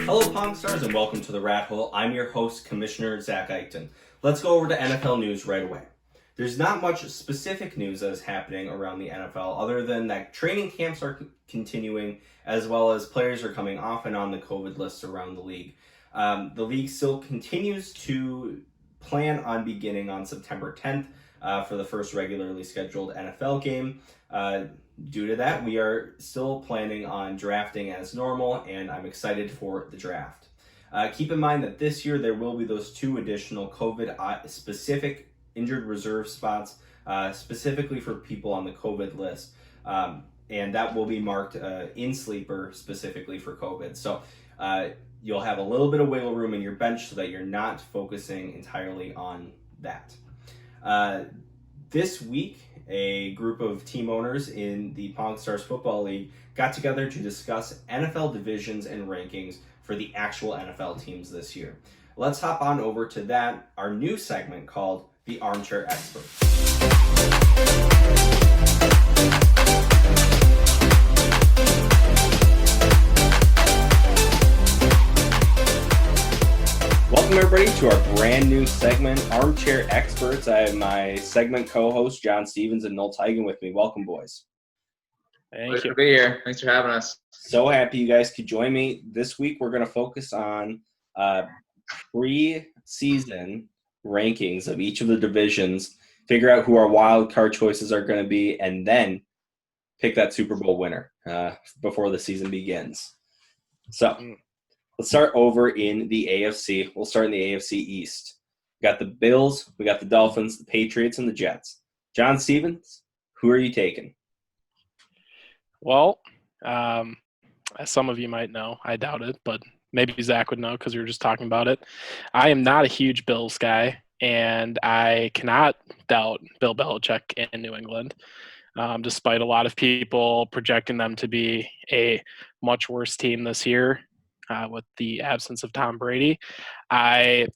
Hello, Pong Stars, and welcome to the Rathole. I'm your host, Commissioner Zach Eichten. Let's go over to NFL news right away. There's not much specific news that is happening around the NFL other than that training camps are continuing, as well as players are coming off and on the COVID list around the league. The league still continues to plan on beginning on September 10th for the first regularly scheduled NFL game. Due to that, we are still planning on drafting as normal, and I'm excited for the draft. Keep in mind that this year there will be those 2 additional COVID-specific injured reserve spots, specifically for people on the COVID list, and that will be marked in sleeper specifically for COVID. So you'll have a little bit of wiggle room in your bench so that you're not focusing entirely on that. This week, a group of team owners in the Pong Stars Football League got together to discuss NFL divisions and rankings for the actual NFL teams this year. Let's hop on over to that, our new segment called the Armchair Expert. Welcome everybody to our brand new segment, Armchair Experts. I have my segment co-host John Stevens and Noel Tigan with me. Welcome, boys. Thank you. To be here. Thanks for having us. So happy you guys could join me. This week we're going to focus on pre-season rankings of each of the divisions, figure out who our wild card choices are going to be, and then pick that Super Bowl winner before the season begins. So let's start over in the AFC. We'll start in the AFC East. We got the Bills, we got the Dolphins, the Patriots, and the Jets. John Stevens, who are you taking? Well, as some of you might know, I doubt it, but maybe Zach would know because we were just talking about it. I am not a huge Bills guy, and I cannot doubt Bill Belichick in New England, despite a lot of people projecting them to be a much worse team this year. With the absence of Tom Brady, I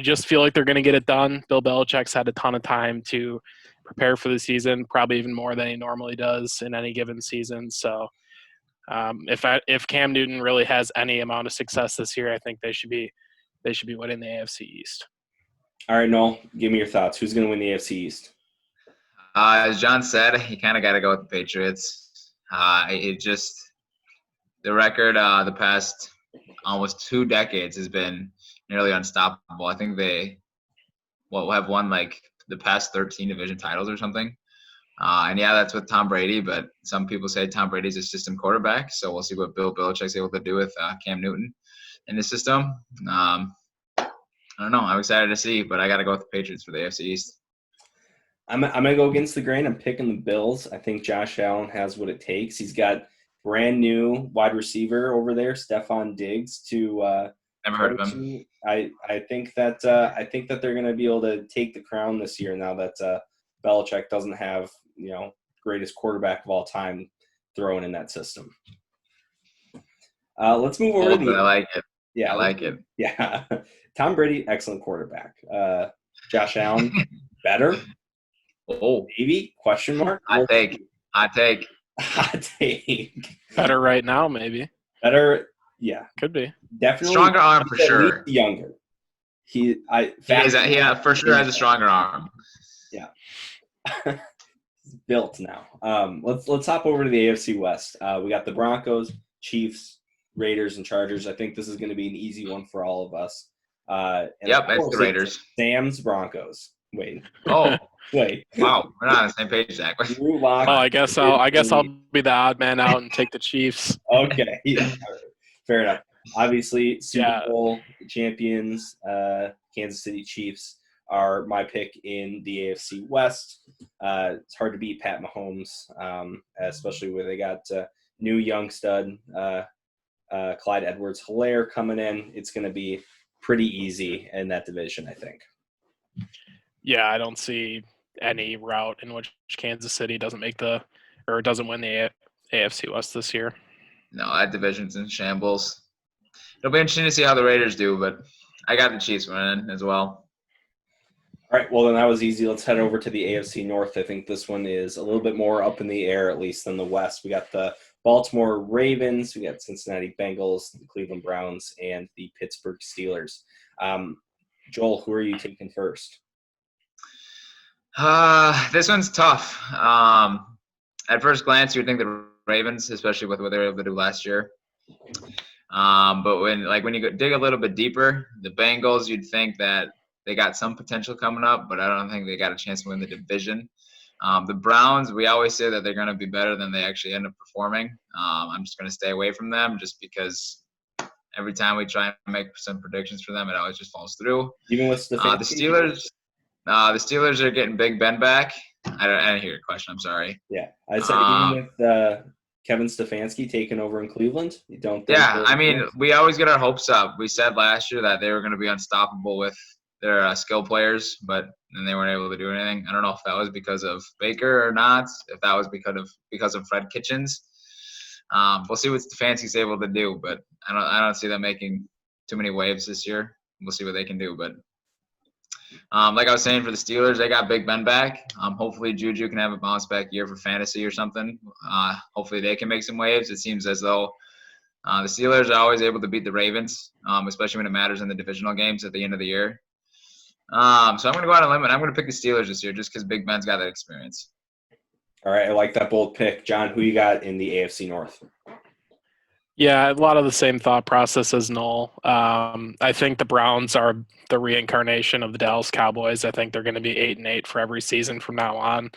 just feel like they're going to get it done. Bill Belichick's had a ton of time to prepare for the season, probably even more than he normally does in any given season. So if Cam Newton really has any amount of success this year, I think they should be winning the AFC East. All right, Noel, give me your thoughts. Who's going to win the AFC East? As John said, you kind of got to go with the Patriots. The record the past almost 2 decades has been nearly unstoppable. I think they have won like the past 13 division titles or something. And yeah, that's with Tom Brady, but some people say Tom Brady's a system quarterback. So we'll see what Bill Belichick's able to do with Cam Newton in the system. I don't know. I'm excited to see, but I got to go with the Patriots for the AFC East. I'm going to go against the grain. I'm picking the Bills. I think Josh Allen has what it takes. He's got brand new wide receiver over there, Stephon Diggs, to never heard of him. I think that they're going to be able to take the crown this year now that Belichick doesn't have, greatest quarterback of all time thrown in that system. Let's move over to I like it. Yeah, I like it. Yeah, Tom Brady, excellent quarterback. Josh Allen, better. Oh, maybe? Question mark. Hot take. Hot take. Better right now, maybe. Better, yeah. Could be. Definitely. Stronger arm for sure. Younger. He for sure has a stronger arm. Yeah. He's built now. Let's hop over to the AFC West. We got the Broncos, Chiefs, Raiders, and Chargers. I think this is going to be an easy one for all of us. Yep, it's the Raiders. Sam's Broncos. Wait. Oh. Wait. Wow, we're not on the same page, Zach. I guess I'll be the odd man out and take the Chiefs. Okay. Yeah. Fair enough. Obviously, Super Bowl champions, Kansas City Chiefs are my pick in the AFC West. It's hard to beat Pat Mahomes, especially where they got new young stud Clyde Edwards-Helaire coming in. It's going to be pretty easy in that division, I think. Yeah, I don't see any route in which Kansas City doesn't win the AFC West this year. No, that division's in shambles. It'll be interesting to see how the Raiders do, but I got the Chiefs winning as well. All right, well, then that was easy. Let's head over to the AFC North. I think this one is a little bit more up in the air, at least, than the West. We got the Baltimore Ravens. We got Cincinnati Bengals, the Cleveland Browns, and the Pittsburgh Steelers. Joel, who are you taking first? This one's tough. At first glance, you would think the Ravens, especially with what they were able to do last year. But when you dig a little bit deeper, the Bengals, you'd think that they got some potential coming up, but I don't think they got a chance to win the division. The Browns, we always say that they're going to be better than they actually end up performing. I'm just going to stay away from them just because every time we try and make some predictions for them, it always just falls through. Even with the Steelers are getting Big Ben back. I didn't hear your question. I'm sorry. Yeah, I said even with Kevin Stefanski taking over in Cleveland, you don't think? Yeah, I mean, we always get our hopes up. We said last year that they were going to be unstoppable with their skill players, but then they weren't able to do anything. I don't know if that was because of Baker or not, if that was because of Fred Kitchens. We'll see what Stefanski's able to do, but I don't see them making too many waves this year. We'll see what they can do, but like I was saying, for the Steelers, they got Big Ben back. Hopefully Juju can have a bounce back year for fantasy or something. Hopefully they can make some waves. It seems as though the Steelers are always able to beat the Ravens, especially when it matters in the divisional games at the end of the year. So I'm going to go out on a limb, and I'm going to pick the Steelers this year just because Big Ben's got that experience. All right, I like that bold pick. John, who you got in the AFC North? Yeah, a lot of the same thought process as Noel. I think the Browns are the reincarnation of the Dallas Cowboys. I think they're going to be 8-8 for every season from now on.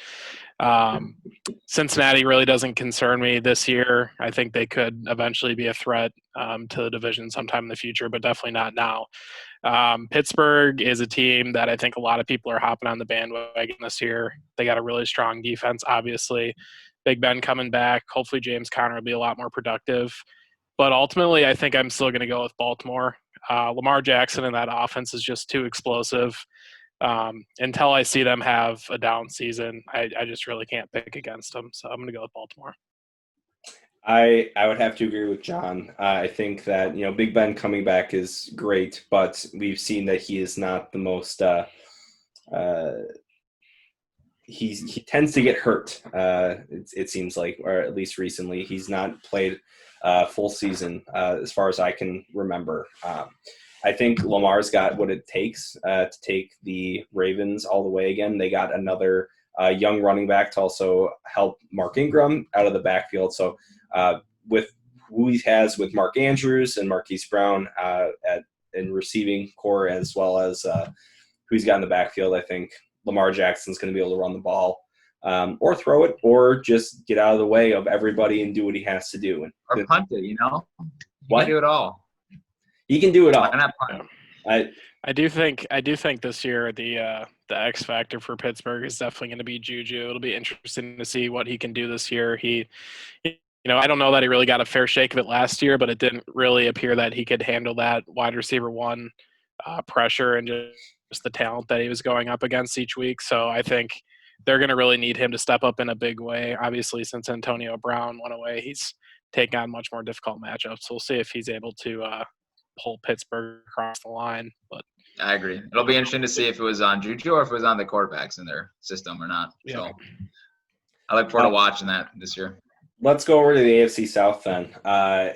Cincinnati really doesn't concern me this year. I think they could eventually be a threat to the division sometime in the future, but definitely not now. Pittsburgh is a team that I think a lot of people are hopping on the bandwagon this year. They got a really strong defense, obviously. Big Ben coming back. Hopefully James Conner will be a lot more productive. But ultimately, I think I'm still going to go with Baltimore. Lamar Jackson and that offense is just too explosive. Until I see them have a down season, I just really can't pick against them. So I'm going to go with Baltimore. I would have to agree with John. I think that, Big Ben coming back is great, but we've seen that he is not the most he tends to get hurt. It seems like, or at least recently, he's not played full season as far as I can remember. I think Lamar's got what it takes to take the Ravens all the way again. They got another young running back to also help Mark Ingram out of the backfield. So with who he has with Mark Andrews and Marquise Brown in receiving core, as well as who he's got in the backfield, I think Lamar Jackson's going to be able to run the ball or throw it or just get out of the way of everybody and do what he has to do. Or punt it, He What? can do it all. He can do it all. Why not punt? I do think this year the X factor for Pittsburgh is definitely going to be Juju. It'll be interesting to see what he can do this year. I don't know that he really got a fair shake of it last year, but it didn't really appear that he could handle that wide receiver one pressure and just the talent that he was going up against each week. So I think they're going to really need him to step up in a big way. Obviously, since Antonio Brown went away, he's taken on much more difficult matchups. So we'll see if he's able to pull Pittsburgh across the line. But I agree. It'll be interesting to see if it was on Juju or if it was on the quarterbacks in their system or not. Yeah. So I look forward to watching that this year. Let's go over to the AFC South then,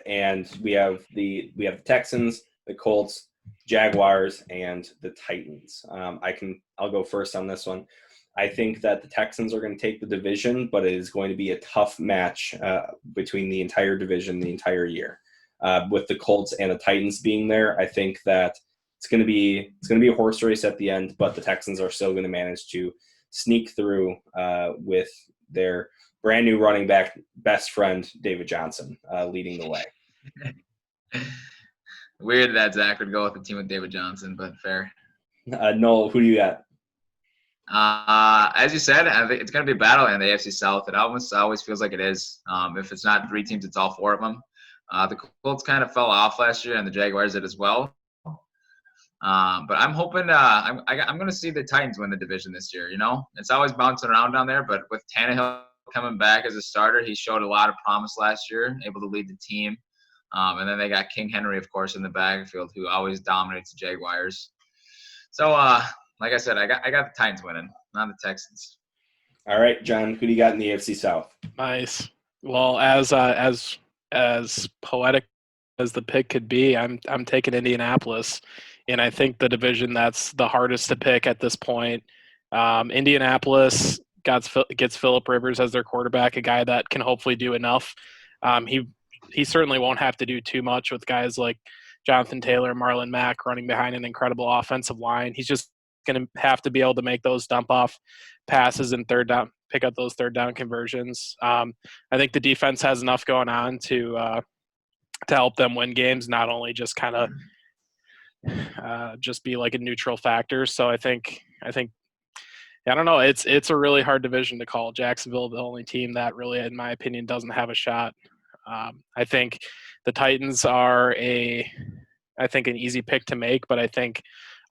and we have the Texans, the Colts, Jaguars, and the Titans. I'll go first on this one. I think that the Texans are going to take the division, but it is going to be a tough match between the entire division the entire year. With the Colts and the Titans being there, I think that it's going to be a horse race at the end, but the Texans are still going to manage to sneak through with their brand new running back best friend David Johnson leading the way. Weird that Zach would go with the team with David Johnson, but fair. Noel, who do you got? As you said, I think it's going to be a battle in the AFC South. It always feels like it is. If it's not three teams, it's all four of them. The Colts kind of fell off last year, and the Jaguars did as well. But I'm hoping I'm going to see the Titans win the division this year. It's always bouncing around down there, but with Tannehill coming back as a starter, he showed a lot of promise last year, able to lead the team. And then they got King Henry, of course, in the backfield, who always dominates the Jaguars. So, like I said, I got the Titans winning, not the Texans. All right, John, who do you got in the AFC South? nice. Well, as poetic as the pick could be, I'm taking Indianapolis, and I think the division that's the hardest to pick at this point. Indianapolis gets Phillip Rivers as their quarterback, a guy that can hopefully do enough. He certainly won't have to do too much with guys like Jonathan Taylor, Marlon Mack running behind an incredible offensive line. He's just going to have to be able to make those dump off passes and third down, pick up those third down conversions. I think the defense has enough going on to help them win games, not only just kind of just be like a neutral factor. So I think I don't know. It's a really hard division to call. Jacksonville, the only team that really, in my opinion, doesn't have a shot. I think the Titans are an easy pick to make, but I think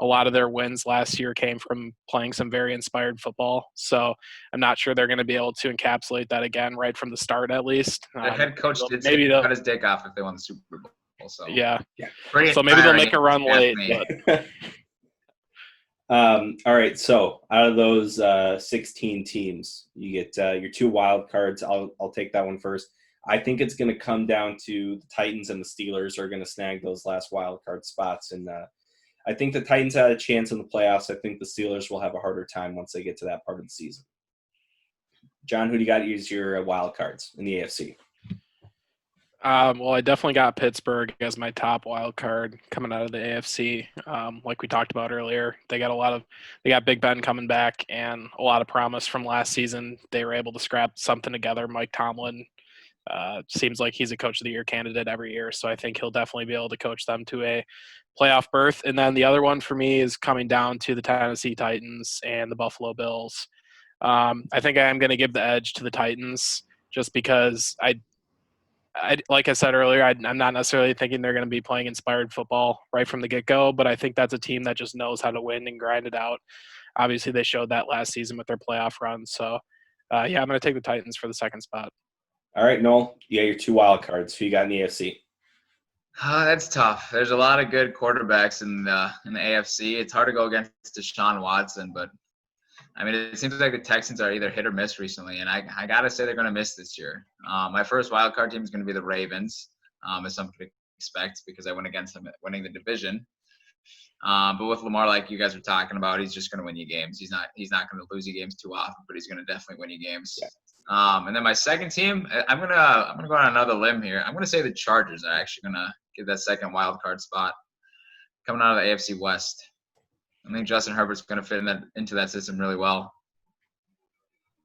a lot of their wins last year came from playing some very inspired football. So I'm not sure they're going to be able to encapsulate that again right from the start, at least. The head coach did maybe cut his dick off if they won the Super Bowl. So yeah. Pretty so maybe they'll make a inspiring, run late. but All right, so out of those 16 teams, you get your 2 wild cards. I'll take that one first. I think it's going to come down to the Titans and the Steelers are going to snag those last wild card spots, and I think the Titans had a chance in the playoffs. I think the Steelers will have a harder time once they get to that part of the season. John, who do you got as your wild cards in the AFC? Well, I definitely got Pittsburgh as my top wild card coming out of the AFC. Like we talked about earlier, they got Big Ben coming back and a lot of promise from last season. They were able to scrap something together. Mike Tomlin seems like he's a coach of the year candidate every year, so I think he'll definitely be able to coach them to a playoff berth. And then the other one for me is coming down to the Tennessee Titans and the Buffalo Bills. I think I am going to give the edge to the Titans just because I like I said earlier, I'm not necessarily thinking they're going to be playing inspired football right from the get-go, but I think that's a team that just knows how to win and grind it out. Obviously, they showed that last season with their playoff run. So, I'm going to take the Titans for the second spot. All right, Noel, you got your 2 wild cards. Who you got in the AFC? That's tough. There's a lot of good quarterbacks in the AFC. It's hard to go against Deshaun Watson, but I mean, it seems like the Texans are either hit or miss recently, and I got to say they're going to miss this year. My first wild card team is going to be the Ravens, as some could expect, because I went against them winning the division. But with Lamar, like you guys were talking about, he's just going to win you games. He's not going to lose you games too often, but he's going to definitely win you games. Yeah. And then my second team, I'm gonna go on another limb here. I'm gonna say the Chargers are actually gonna get that second wild card spot coming out of the AFC West. I think Justin Herbert's gonna fit into that system really well.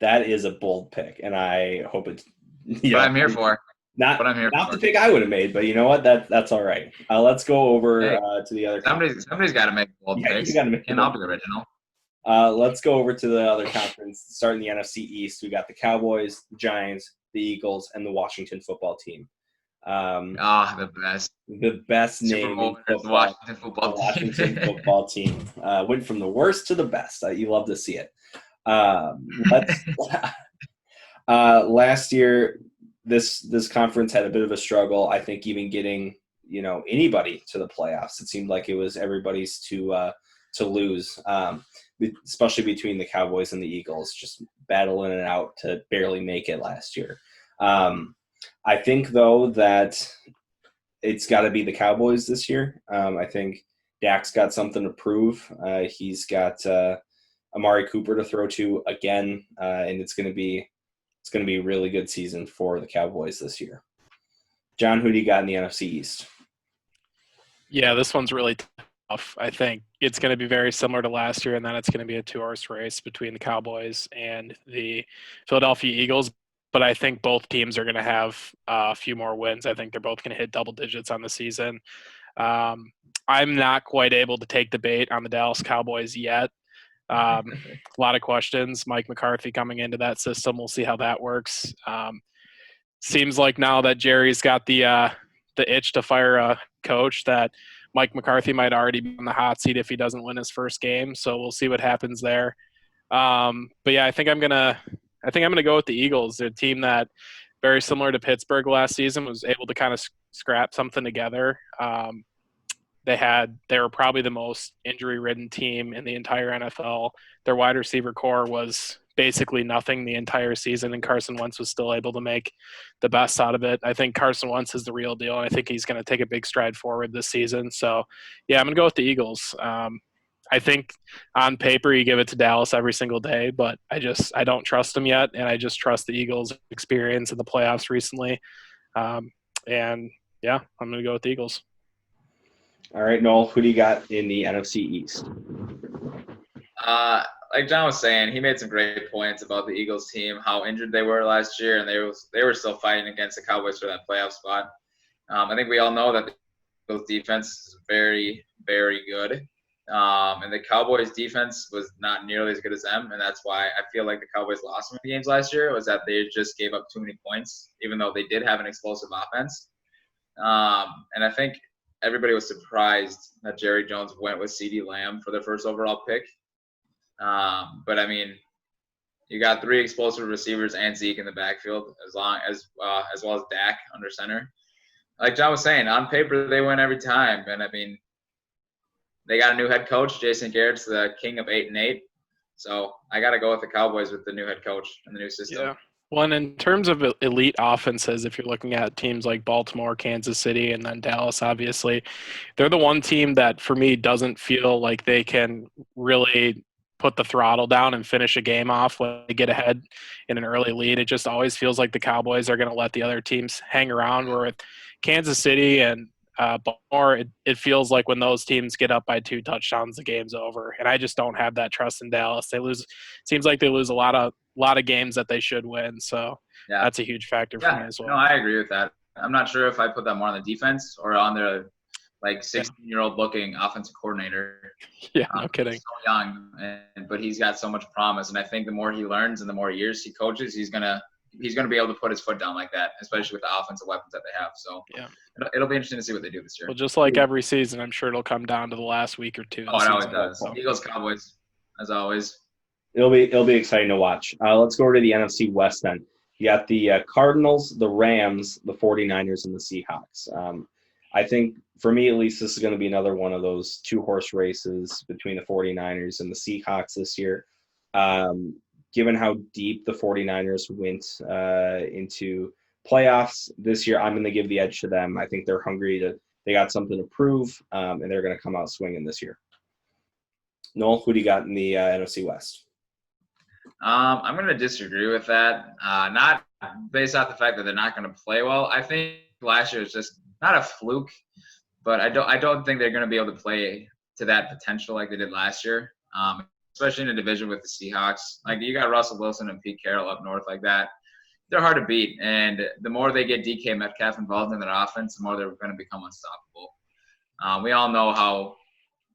That is a bold pick, and I hope it's. What I'm here for. Not the pick I would have made, but you know what? That's all right. Let's go over to the other. Somebody's got to make bold picks. And I'll be the original. Let's go over to the other conference. Starting the NFC East, we got the Cowboys, the Giants, the Eagles, and the Washington football team. The best. The best name in football. The Washington football team. Went from the worst to the best. You love to see it. Last year, this conference had a bit of a struggle. I think even getting anybody to the playoffs, it seemed like it was everybody's to lose. Especially between the Cowboys and the Eagles, just battling it out to barely make it last year. I think, though, that it's got to be the Cowboys this year. I think Dak's got something to prove. He's got Amari Cooper to throw to again, and it's going to be a really good season for the Cowboys this year. John, who do you got in the NFC East? Yeah, this one's really tough. I think it's going to be very similar to last year, and then it's going to be a 2-horse race between the Cowboys and the Philadelphia Eagles. But I think both teams are going to have a few more wins. I think they're both going to hit double digits on the season. I'm not quite able to take the bait on the Dallas Cowboys yet. A lot of questions. Mike McCarthy coming into that system. We'll see how that works. Seems like now that Jerry's got the itch to fire a coach, that Mike McCarthy might already be on the hot seat if he doesn't win his first game. So we'll see what happens there. But yeah, I think I'm gonna go with the Eagles. They're a team that, very similar to Pittsburgh last season, was able to kind of scrap something together. They were probably the most injury-ridden team in the entire NFL. Their wide receiver core was basically nothing the entire season, and Carson Wentz was still able to make the best out of it. I think Carson Wentz is the real deal, and I think he's going to take a big stride forward this season. So, yeah, I'm going to go with the Eagles. I think on paper you give it to Dallas every single day, but I don't trust them yet, and I just trust the Eagles' experience in the playoffs recently. And, yeah, I'm going to go with the Eagles. All right, Noel, who do you got in the NFC East? Like John was saying, he made some great points about the Eagles team, how injured they were last year, and they were still fighting against the Cowboys for that playoff spot. I think we all know that the Eagles defense is very, very good. And the Cowboys defense was not nearly as good as them, and that's why I feel like the Cowboys lost some of the games last year, was that they just gave up too many points, even though they did have an explosive offense. And I think everybody was surprised that Jerry Jones went with CeeDee Lamb for the first overall pick. But I mean, you got 3 explosive receivers and Zeke in the backfield, as well as Dak under center. Like John was saying, on paper they win every time, and I mean, they got a new head coach. Jason Garrett's the king of 8-8, so I got to go with the Cowboys with the new head coach and the new system. Yeah. Well, and in terms of elite offenses, if you're looking at teams like Baltimore, Kansas City, and then Dallas, obviously, they're the one team that, for me, doesn't feel like they can really put the throttle down and finish a game off when they get ahead in an early lead. It just always feels like the Cowboys are going to let the other teams hang around, where with Kansas City and Baltimore, it feels like when those teams get up by 2 touchdowns, the game's over. And I just don't have that trust in Dallas. Seems like they lose a lot of games that they should win. So yeah, that's a huge factor for me as well. No, I agree with that. I'm not sure if I put that more on the defense or on their 16-year-old looking offensive coordinator. Yeah, no kidding. He's so young, but he's got so much promise. And I think the more he learns and the more years he coaches, he's gonna be able to put his foot down like that, especially with the offensive weapons that they have. So yeah, it'll be interesting to see what they do this year. Well, just like every season, I'm sure it'll come down to the last week or two. Oh, it always does. So. Eagles, Cowboys, as always. It'll be exciting to watch. Let's go over to the NFC West then. You got the Cardinals, the Rams, the 49ers, and the Seahawks. I think, for me at least, this is going to be another one of those 2-horse races between the 49ers and the Seahawks this year. Given how deep the 49ers went into playoffs this year, I'm going to give the edge to them. I think they're hungry. They got something to prove, and they're going to come out swinging this year. Noel, who do you got in the NFC West? I'm going to disagree with that. Not based off the fact that they're not going to play well. I think last year was just not a fluke, but I don't think they're going to be able to play to that potential like they did last year. Especially in a division with the Seahawks. Like, you got Russell Wilson and Pete Carroll up north like that. They're hard to beat. And the more they get DK Metcalf involved in their offense, the more they're going to become unstoppable. We all know how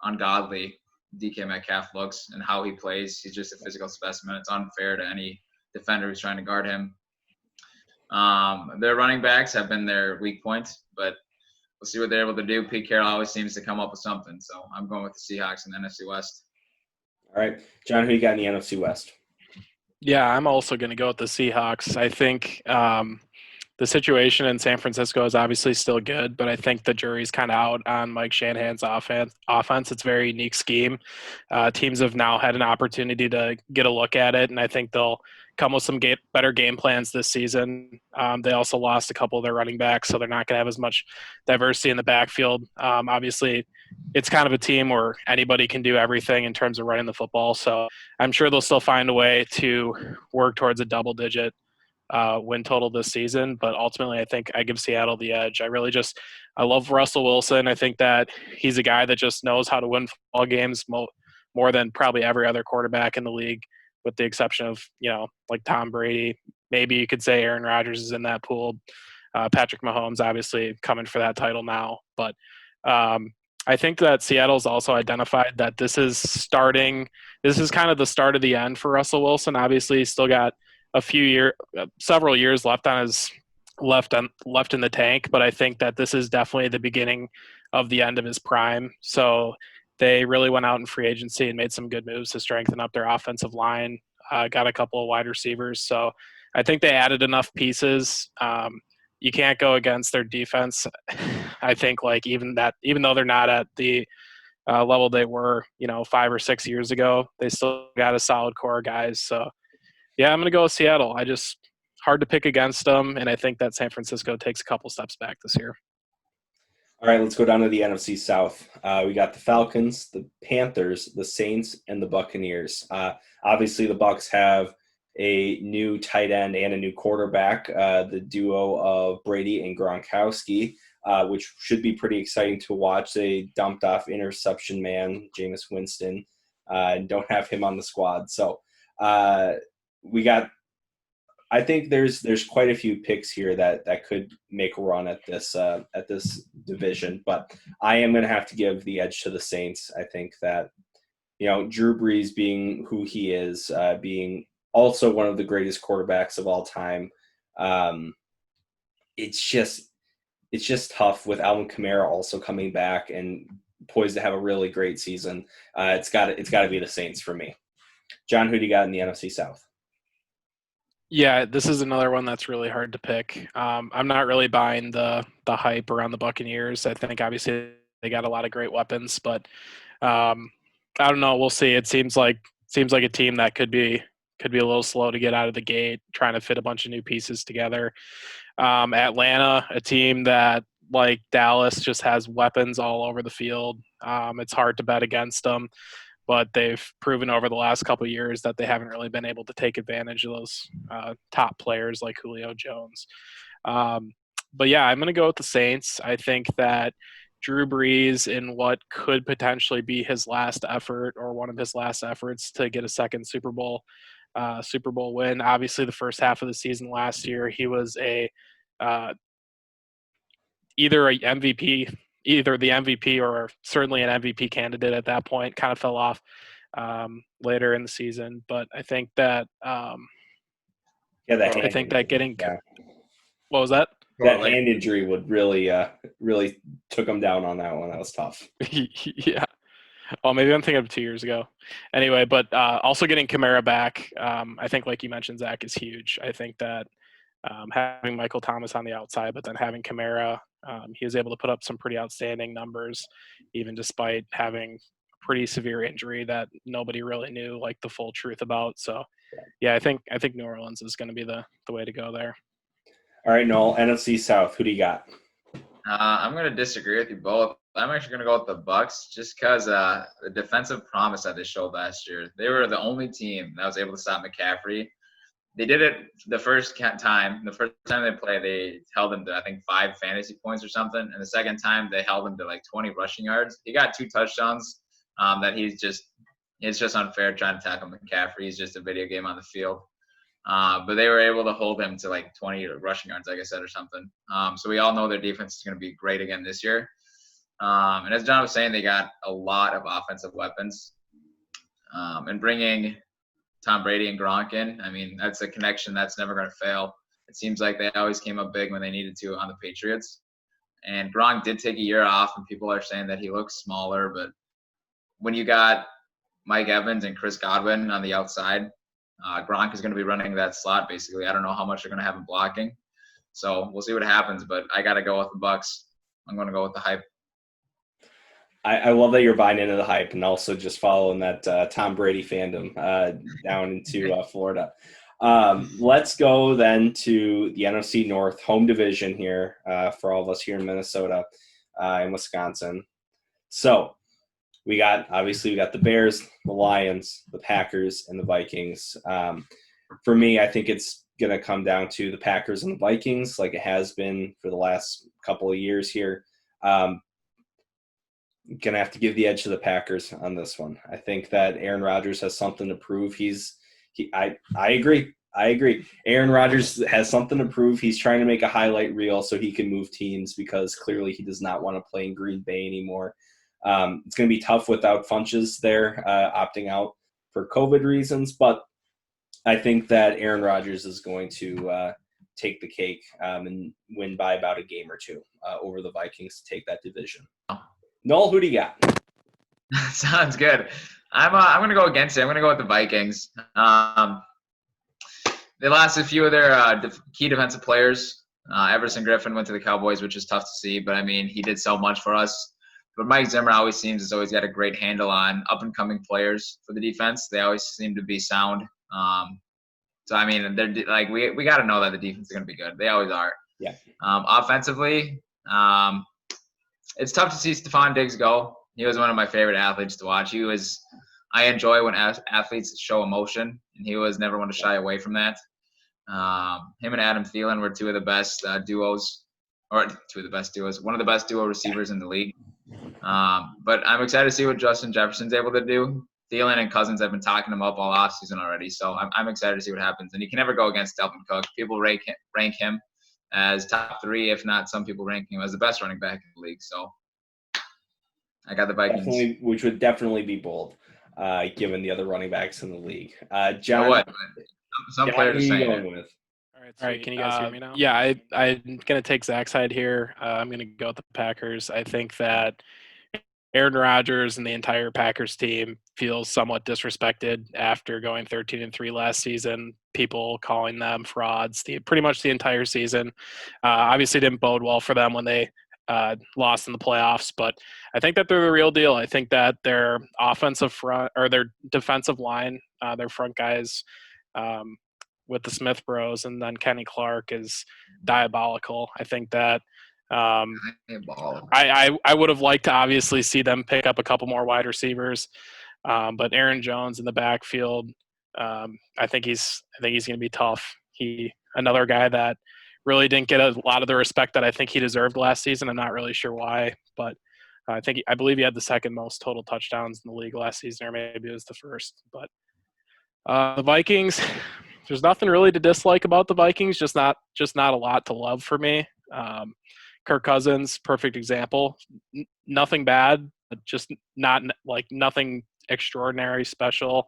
ungodly DK Metcalf looks and how he plays. He's just a physical specimen. It's unfair to any defender who's trying to guard him. Their running backs have been their weak point, but we'll see what they're able to do. Pete Carroll always seems to come up with something. So I'm going with the Seahawks in the NFC West. All right. John, who you got in the NFC West? Yeah, I'm also going to go with the Seahawks. I think the situation in San Francisco is obviously still good, but I think the jury's kind of out on Mike Shanahan's offense. It's a very unique scheme. Teams have now had an opportunity to get a look at it, and I think they'll come with some better game plans this season. They also lost a couple of their running backs, so they're not going to have as much diversity in the backfield. Obviously, it's kind of a team where anybody can do everything in terms of running the football, so I'm sure they'll still find a way to work towards a double-digit win total this season. But ultimately, I think I give Seattle the edge. I love Russell Wilson. I think that he's a guy that just knows how to win football games more than probably every other quarterback in the league, with the exception of, like Tom Brady. Maybe you could say Aaron Rodgers is in that pool. Patrick Mahomes obviously coming for that title now. But I think that Seattle's also identified that this is kind of the start of the end for Russell Wilson. Obviously, he's still got several years left in the tank, but I think that this is definitely the beginning of the end of his prime. So they really went out in free agency and made some good moves to strengthen up their offensive line, got a couple of wide receivers. So I think they added enough pieces. You can't go against their defense. I think even though they're not at the level they were, 5 or 6 years ago, they still got a solid core of guys. So Yeah, I'm going to go with Seattle. Hard to pick against them, and I think that San Francisco takes a couple steps back this year. All right, let's go down to the NFC South. We got the Falcons, the Panthers, the Saints, and the Buccaneers. Obviously, the Bucs have a new tight end and a new quarterback, the duo of Brady and Gronkowski, which should be pretty exciting to watch. They dumped off interception man, Jameis Winston, and don't have him on the squad. So we got – I think there's quite a few picks here that could make a run at this division, but I am going to have to give the edge to the Saints. I think that, Drew Brees being who he is, being also one of the greatest quarterbacks of all time, it's just tough with Alvin Kamara also coming back and poised to have a really great season. It's got to be the Saints for me. John, who do you got in the NFC South? Yeah, this is another one that's really hard to pick. I'm not really buying the hype around the Buccaneers. I think obviously they got a lot of great weapons, but I don't know. We'll see. It seems like a team that could be a little slow to get out of the gate, trying to fit a bunch of new pieces together. Atlanta, a team that, like Dallas, just has weapons all over the field. It's hard to bet against them, but they've proven over the last couple of years that they haven't really been able to take advantage of those top players like Julio Jones. But yeah, I'm going to go with the Saints. I think that Drew Brees, in what could potentially be his last effort or one of his last efforts to get a second Super Bowl win. Obviously, the first half of the season last year, he was either the MVP or certainly an MVP candidate at that point. Kind of fell off later in the season, but I think that what was that? That hand injury would really took him down on that one. That was tough. Yeah. Oh, maybe I'm thinking of 2 years ago. Anyway, but also getting Kamara back, I think, like you mentioned, Zach, is huge. I think that having Michael Thomas on the outside, but then having Kamara, he was able to put up some pretty outstanding numbers, even despite having a pretty severe injury that nobody really knew like the full truth about. So, yeah, I think New Orleans is going to be the way to go there. All right, Noel, NFC South, who do you got? I'm going to disagree with you both. I'm actually going to go with the Bucs just because the defensive promise that they showed last year. They were the only team that was able to stop McCaffrey. They did it the first time. The first time they played, they held him to, I think, 5 fantasy points or something. And the second time, they held him to like 20 rushing yards. He got 2 touchdowns that it's just unfair trying to tackle McCaffrey. He's just a video game on the field. But they were able to hold him to like 20 rushing yards, like I said, or something. So we all know their defense is going to be great again this year. And as John was saying, they got a lot of offensive weapons. And bringing Tom Brady and Gronk in, I mean, that's a connection that's never going to fail. It seems like they always came up big when they needed to on the Patriots. And Gronk did take a year off, and people are saying that he looks smaller. But when you got Mike Evans and Chris Godwin on the outside, Gronk is going to be running that slot, basically. I don't know how much they're going to have him blocking. So we'll see what happens, but I got to go with the Bucs. I'm going to go with the hype. I love that you're buying into the hype and also just following that Tom Brady fandom down into Florida. Let's go then to the NFC North home division here for all of us here in Minnesota and Wisconsin. So we got the Bears, the Lions, the Packers, and the Vikings. For me, I think it's going to come down to the Packers and the Vikings like it has been for the last couple of years here. Going to have to give the edge to the Packers on this one. I think that Aaron Rodgers has something to prove. I agree. Aaron Rodgers has something to prove. He's trying to make a highlight reel so he can move teams because clearly he does not want to play in Green Bay anymore. It's going to be tough without Funches there opting out for COVID reasons, but I think that Aaron Rodgers is going to take the cake and win by about a game or two over the Vikings to take that division. Noel, who do you got? Sounds good. I'm going to go against it. I'm going to go with the Vikings. They lost a few of their key defensive players. Everson Griffin went to the Cowboys, which is tough to see, but I mean, he did so much for us. But Mike Zimmer always got a great handle on up-and-coming players for the defense. They always seem to be sound. So I mean, they're like we got to know that the defense is going to be good. They always are. Yeah. Offensively, it's tough to see Stephon Diggs go. He was one of my favorite athletes to watch. I enjoy when athletes show emotion, and he was never one to shy away from that. Him and Adam Thielen were two of the best duos, one of the best duo receivers in the league. But I'm excited to see what Justin Jefferson's able to do. Thielen and Cousins have been talking him up all offseason already, so I'm excited to see what happens. And you can never go against Dalvin Cook. People rank him as top 3, if not some people rank him as the best running back in the league. So I got the Vikings. Which would definitely be bold, given the other running backs in the league. John, what? Some players are saying going it. with? All right, can you guys hear me now? Yeah, I'm going to take Zach's side here. I'm going to go with the Packers. I think that Aaron Rodgers and the entire Packers team feels somewhat disrespected after going 13-3 last season. People calling them frauds pretty much the entire season. Obviously didn't bode well for them when they lost in the playoffs, but I think that they're the real deal. I think that their offensive front or their defensive line, their front guys with the Smith Bros and then Kenny Clark is diabolical. I think that I would have liked to obviously see them pick up a couple more wide receivers, but Aaron Jones in the backfield, I think he's going to be tough. Another guy that really didn't get a lot of the respect that I think he deserved last season. I'm not really sure why, but I believe he had the second most total touchdowns in the league last season, or maybe it was the first. But the Vikings, there's nothing really to dislike about the Vikings, just not a lot to love for me. Kirk Cousins, perfect example. Nothing bad, but just not like nothing extraordinary, special.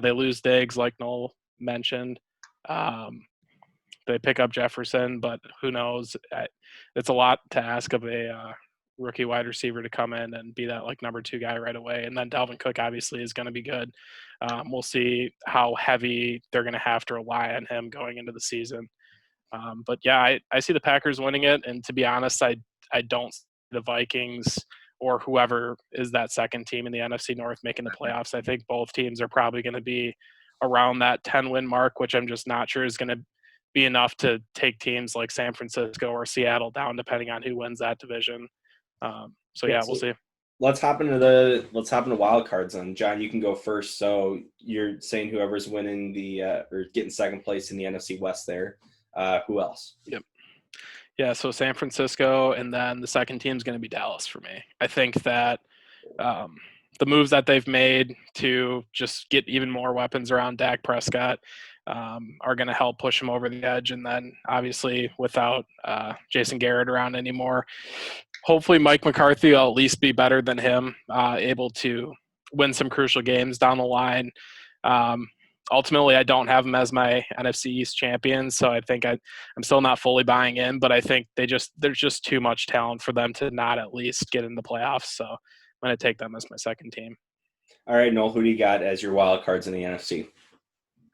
They lose Diggs, like Noel mentioned. They pick up Jefferson, but who knows? It's a lot to ask of a rookie wide receiver to come in and be that like number 2 guy right away. And then Dalvin Cook obviously is going to be good. We'll see how heavy they're going to have to rely on him going into the season. But yeah, I see the Packers winning it. And to be honest, I don't see the Vikings or whoever is that second team in the NFC North making the playoffs. I think both teams are probably going to be around that 10-win mark, which I'm just not sure is going to be enough to take teams like San Francisco or Seattle down, depending on who wins that division. So we'll see. Let's hop into wild cards. And John, you can go first. So you're saying whoever's winning or getting second place in the NFC West there. Who else? Yep. Yeah, so San Francisco, and then the second team is going to be Dallas for me. I think that the moves that they've made to just get even more weapons around Dak Prescott are going to help push him over the edge. And then obviously without Jason Garrett around anymore, hopefully Mike McCarthy will at least be better than him, able to win some crucial games down the line. Ultimately, I don't have them as my NFC East champions, so I think I'm still not fully buying in. But I think there's just too much talent for them to not at least get in the playoffs. So I'm going to take them as my second team. All right, Noel, who do you got as your wild cards in the NFC?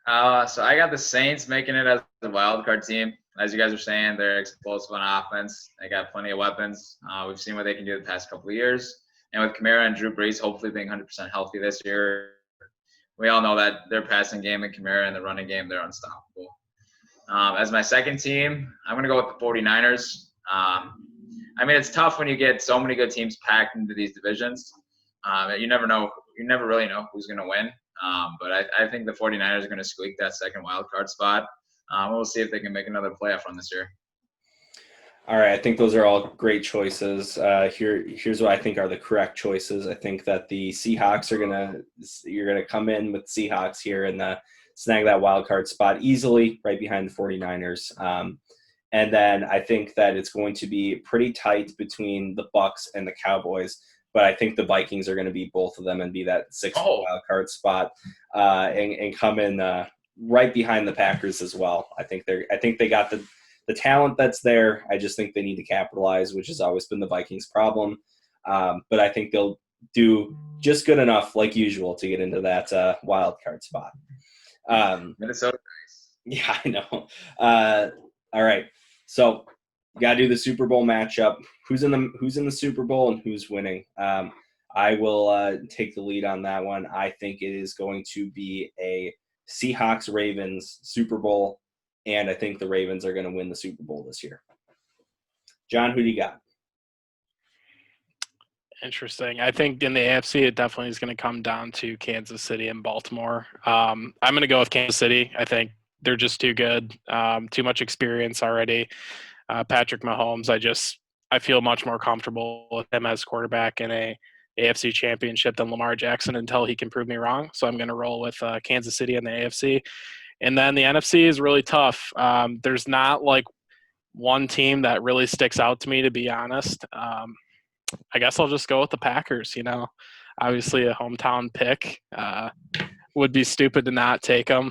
So I got the Saints making it as the wild card team. As you guys are saying, they're explosive on offense. They got plenty of weapons. We've seen what they can do the past couple of years. And with Kamara and Drew Brees hopefully being 100% healthy this year, we all know that their passing game and Kamara and the running game, they're unstoppable. As my second team, I'm going to go with the 49ers. I mean, it's tough when you get so many good teams packed into these divisions. You never really know who's going to win. But I think the 49ers are going to squeak that second wild card spot. We'll see if they can make another playoff run this year. All right, I think those are all great choices. Here's what I think are the correct choices. I think that the Seahawks you're gonna come in with Seahawks here and snag that wild card spot easily, right behind the 49ers. And then I think that it's going to be pretty tight between the Bucks and the Cowboys. But I think the Vikings are going to beat both of them and be that sixth wild card spot, and come in right behind the Packers as well. I think they got the talent that's there. I just think they need to capitalize, which has always been the Vikings' problem. But I think they'll do just good enough, like usual, to get into that wild card spot. Minnesota. Yeah, I know. All right, so you got to do the Super Bowl matchup. Who's in the Super Bowl and who's winning? I will take the lead on that one. I think it is going to be a Seahawks, Ravens, Super Bowl, and I think the Ravens are going to win the Super Bowl this year. John, who do you got? Interesting. I think in the AFC, it definitely is going to come down to Kansas City and Baltimore. I'm going to go with Kansas City. I think they're just too good, too much experience already. Patrick Mahomes, I feel much more comfortable with him as quarterback in a AFC championship than Lamar Jackson until he can prove me wrong. So I'm going to roll with Kansas City in the AFC. And then the NFC is really tough. There's not like one team that really sticks out to me, to be honest. I guess I'll just go with the Packers. Obviously a hometown pick. Would be stupid to not take them.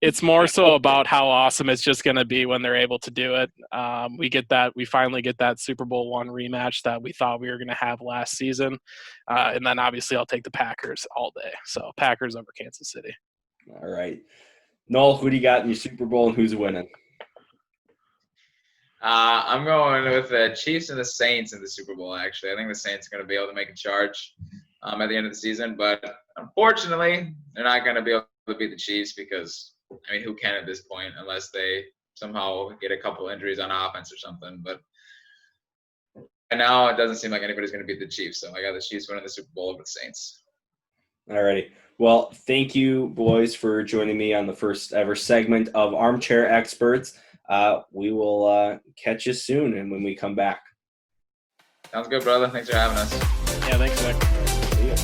It's more so about how awesome it's just going to be when they're able to do it. We finally get that Super Bowl I rematch that we thought we were going to have last season, and then obviously I'll take the Packers all day. So Packers over Kansas City. All right, Noel, who do you got in your Super Bowl and who's winning? I'm going with the Chiefs and the Saints in the Super Bowl, actually. I think the Saints are going to be able to make a charge at the end of the season. But unfortunately, they're not going to be able to beat the Chiefs because, who can at this point unless they somehow get a couple injuries on offense or something. But right now, it doesn't seem like anybody's going to beat the Chiefs. So I got the Chiefs winning the Super Bowl over the Saints. All righty. Well, thank you, boys, for joining me on the first ever segment of Armchair Experts. We will catch you soon and when we come back. Sounds good, brother. Thanks for having us. Yeah, thanks, Nick. See ya.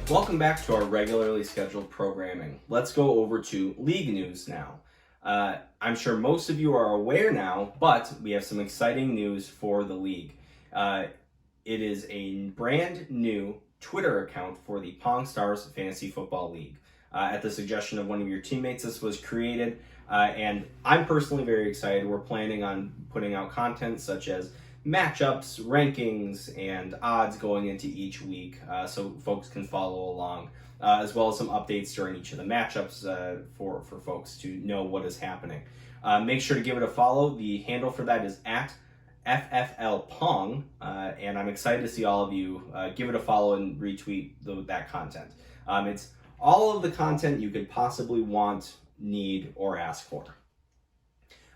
Welcome back to our regularly scheduled programming. Let's go over to league news now. I'm sure most of you are aware now, but we have some exciting news for the league. It is a brand new Twitter account for the Pong Stars Fantasy Football League. At the suggestion of one of your teammates, this was created, and I'm personally very excited. We're planning on putting out content such as matchups, rankings, and odds going into each week so folks can follow along, as well as some updates during each of the matchups for folks to know what is happening. Make sure to give it a follow. The handle for that is at FFL Pong, and I'm excited to see all of you give it a follow and retweet that content. It's all of the content you could possibly want, need, or ask for.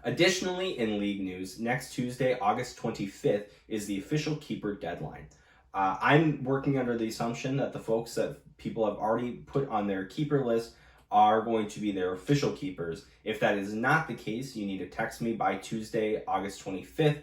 Additionally, in league news, next Tuesday, August 25th, is the official keeper deadline. I'm working under the assumption that the folks that people have already put on their keeper list are going to be their official keepers. If that is not the case, you need to text me by Tuesday, August 25th,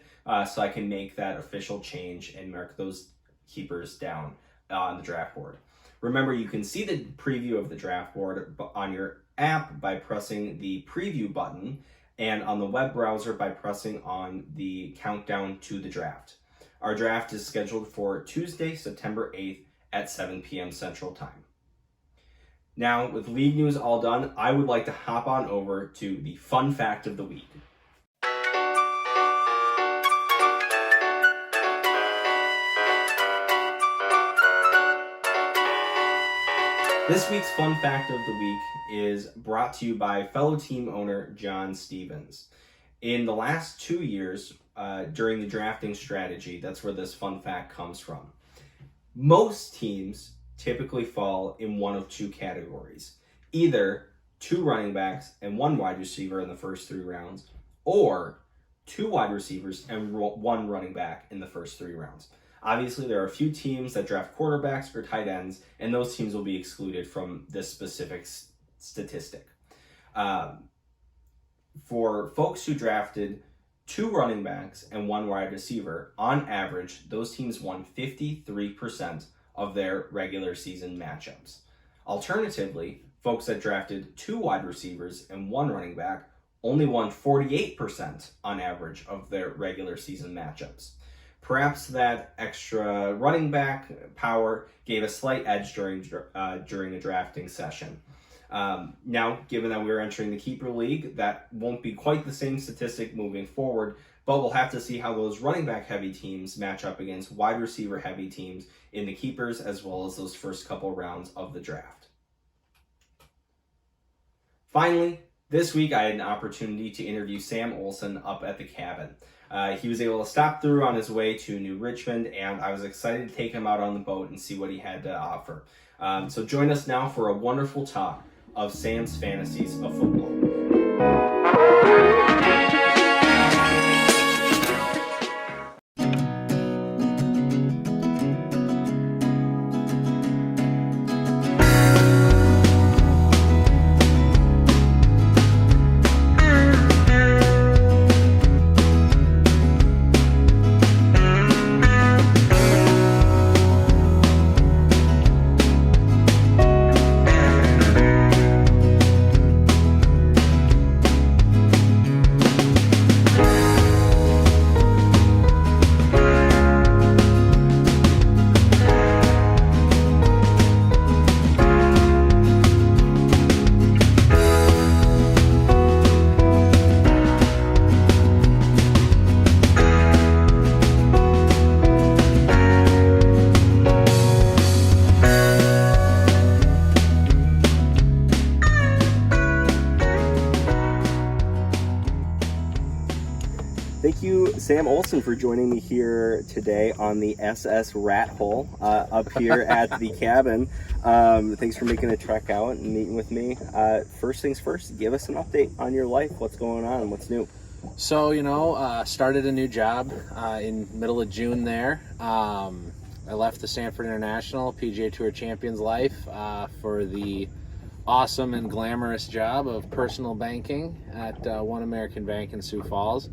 so I can make that official change and mark those keepers down on the draft board. Remember, you can see the preview of the draft board on your app by pressing the preview button, and on the web browser by pressing on the countdown to the draft. Our draft is scheduled for Tuesday, September 8th at 7 p.m. Central Time. Now, with league news all done, I would like to hop on over to the fun fact of the week. This week's fun fact of the week is brought to you by fellow team owner John Stevens. In the last 2 years, during the drafting strategy, that's where this fun fact comes from. Most teams typically fall in one of two categories. Either 2 running backs and 1 wide receiver in the first 3 rounds, or 2 wide receivers and 1 running back in the first 3 rounds. Obviously, there are a few teams that draft quarterbacks or tight ends, and those teams will be excluded from this specific statistic. For folks who drafted 2 running backs and 1 wide receiver, on average, those teams won 53% of their regular season matchups. Alternatively, folks that drafted 2 wide receivers and 1 running back only won 48% on average of their regular season matchups. Perhaps that extra running back power gave a slight edge during the drafting session. Now, given that we're entering the keeper league, that won't be quite the same statistic moving forward, but we'll have to see how those running back heavy teams match up against wide receiver heavy teams in the keepers, as well as those first couple rounds of the draft. Finally, This week, I had an opportunity to interview Sam Olsen up at the cabin. He was able to stop through on his way to New Richmond, and I was excited to take him out on the boat and see what he had to offer. So join us now for a wonderful talk of Sam's fantasies of football. Thank you, Sam Olsen, for joining me here today on the SS Rathole up here at the cabin. Thanks for making the trek out and meeting with me. First things first, give us an update on your life. What's going on? What's new? So, started a new job in middle of June there. I left the Sanford International PGA Tour Champions life for the awesome and glamorous job of personal banking at One American Bank in Sioux Falls.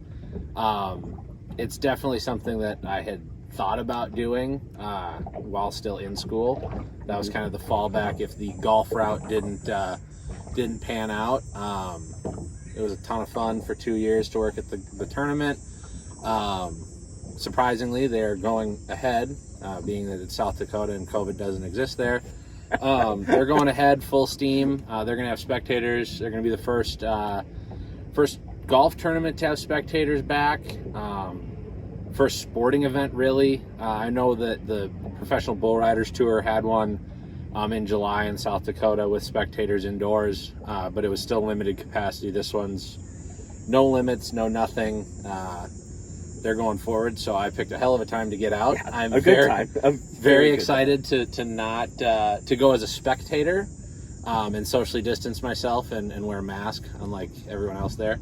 It's definitely something that I had thought about doing while still in school. That was kind of the fallback if the golf route didn't pan out. It was a ton of fun for 2 years to work at the tournament. Surprisingly, they're going ahead, being that it's South Dakota and COVID doesn't exist there. They're going ahead full steam. They're going to have spectators. They're going to be the first golf tournament to have spectators back. First sporting event, really. I know that the Professional Bull Riders Tour had one in July in South Dakota with spectators indoors, but it was still limited capacity. This one's no limits, no nothing. They're going forward, so I picked a hell of a time to get out. Yeah, I'm very excited to go as a spectator and socially distance myself and wear a mask, unlike everyone else there.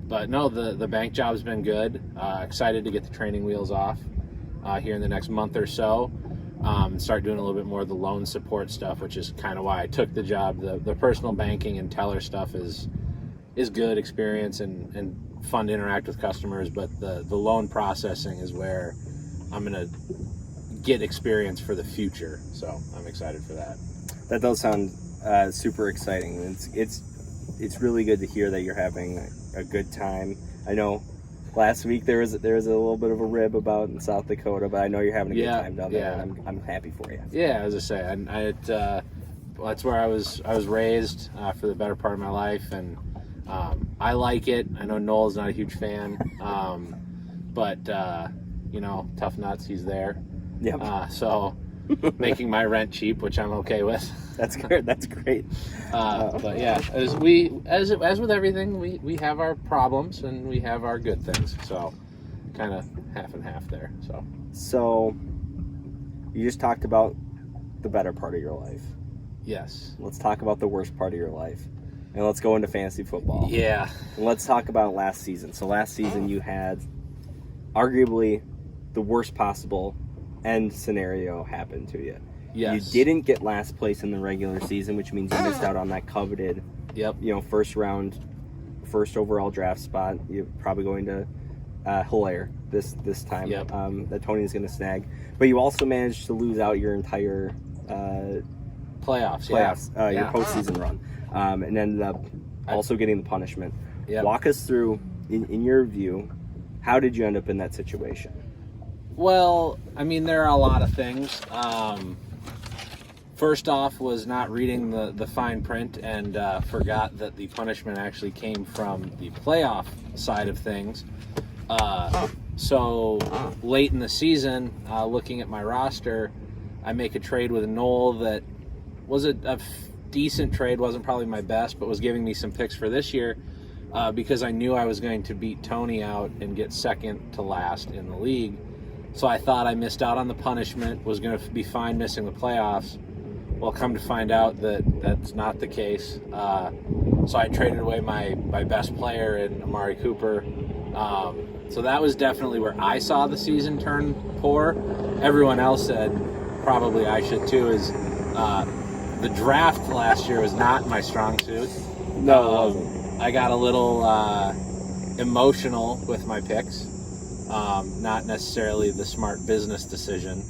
But no, the bank job's been good. Excited to get the training wheels off here in the next month or so. Start doing a little bit more of the loan support stuff, which is kind of why I took the job. The personal banking and teller stuff is good experience and fun to interact with customers, but the loan processing is where I'm going to get experience for the future. So I'm excited for that. That does sound super exciting. It's really good to hear that you're having a good time. I know last week there was a little bit of a rib about in South Dakota, but I know you're having a good time down there, and I'm happy for you. Yeah, as I say, that's where I was raised for the better part of my life, and I like it. I know Noel's not a huge fan, but tough nuts, he's there. Yeah. So making my rent cheap, which I'm okay with. That's good. That's great. But yeah, as with everything, we have our problems and we have our good things. So kind of half and half there. So you just talked about the better part of your life. Yes. Let's talk about the worst part of your life. And let's go into fantasy football. Yeah. And let's talk about last season. So last season you had arguably the worst possible end scenario happen to you. Yes. You didn't get last place in the regular season, which means you missed out on that coveted, first overall draft spot. You're probably going to Hilaire this time. Yep. That Tony's going to snag. But you also managed to lose out your entire playoffs. Your postseason run, and ended up also getting the punishment. Yep. Walk us through, in your view, how did you end up in that situation? Well, I mean, there are a lot of things. First off was not reading the fine print and forgot that the punishment actually came from the playoff side of things. So late in the season, looking at my roster, I make a trade with Noel that was a decent trade. Wasn't probably my best, but was giving me some picks for this year because I knew I was going to beat Tony out and get second to last in the league. So I thought I missed out on the punishment, was going to be fine missing the playoffs. Well, come to find out that that's not the case. So I traded away my best player in Amari Cooper. So that was definitely where I saw the season turn poor. Everyone else said, probably I should too, is the draft last year was not my strong suit. No, it wasn't. I got a little emotional with my picks. Not necessarily the smart business decision.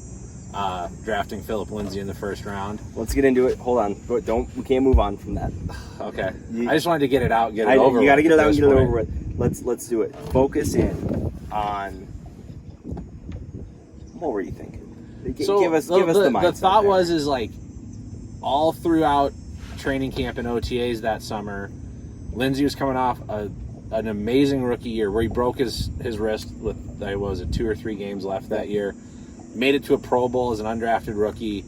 Drafting Phillip Lindsay in the first round. Let's get into it. Hold on. But we can't move on from that. Okay. I just wanted to get it out, get it over with. You got to get it out and get it over with. Let's do it. Focus in on what were you thinking? Give us the mindset. The thought there. was like all throughout training camp and OTAs that summer, Lindsay was coming off an amazing rookie year where he broke his wrist with 2 or 3 games left that year. Made it to a Pro Bowl as an undrafted rookie.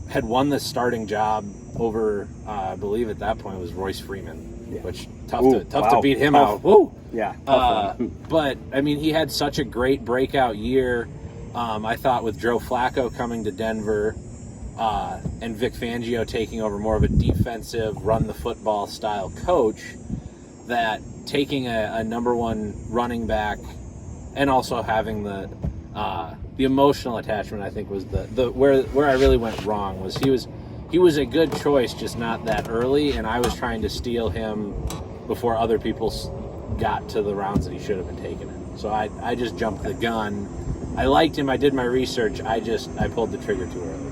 Had won the starting job over, I believe at that point it was Royce Freeman, which tough to beat him out. Woo! Yeah. But I mean, he had such a great breakout year. I thought with Joe Flacco coming to Denver and Vic Fangio taking over more of a defensive, run the football style coach, that taking a number one running back and also having the emotional attachment, I think, was the where I really went wrong. Was he was a good choice, just not that early, and I was trying to steal him before other people got to the rounds that he should have been taken in. So I just jumped the gun. I liked him. I did my research. I pulled the trigger too early.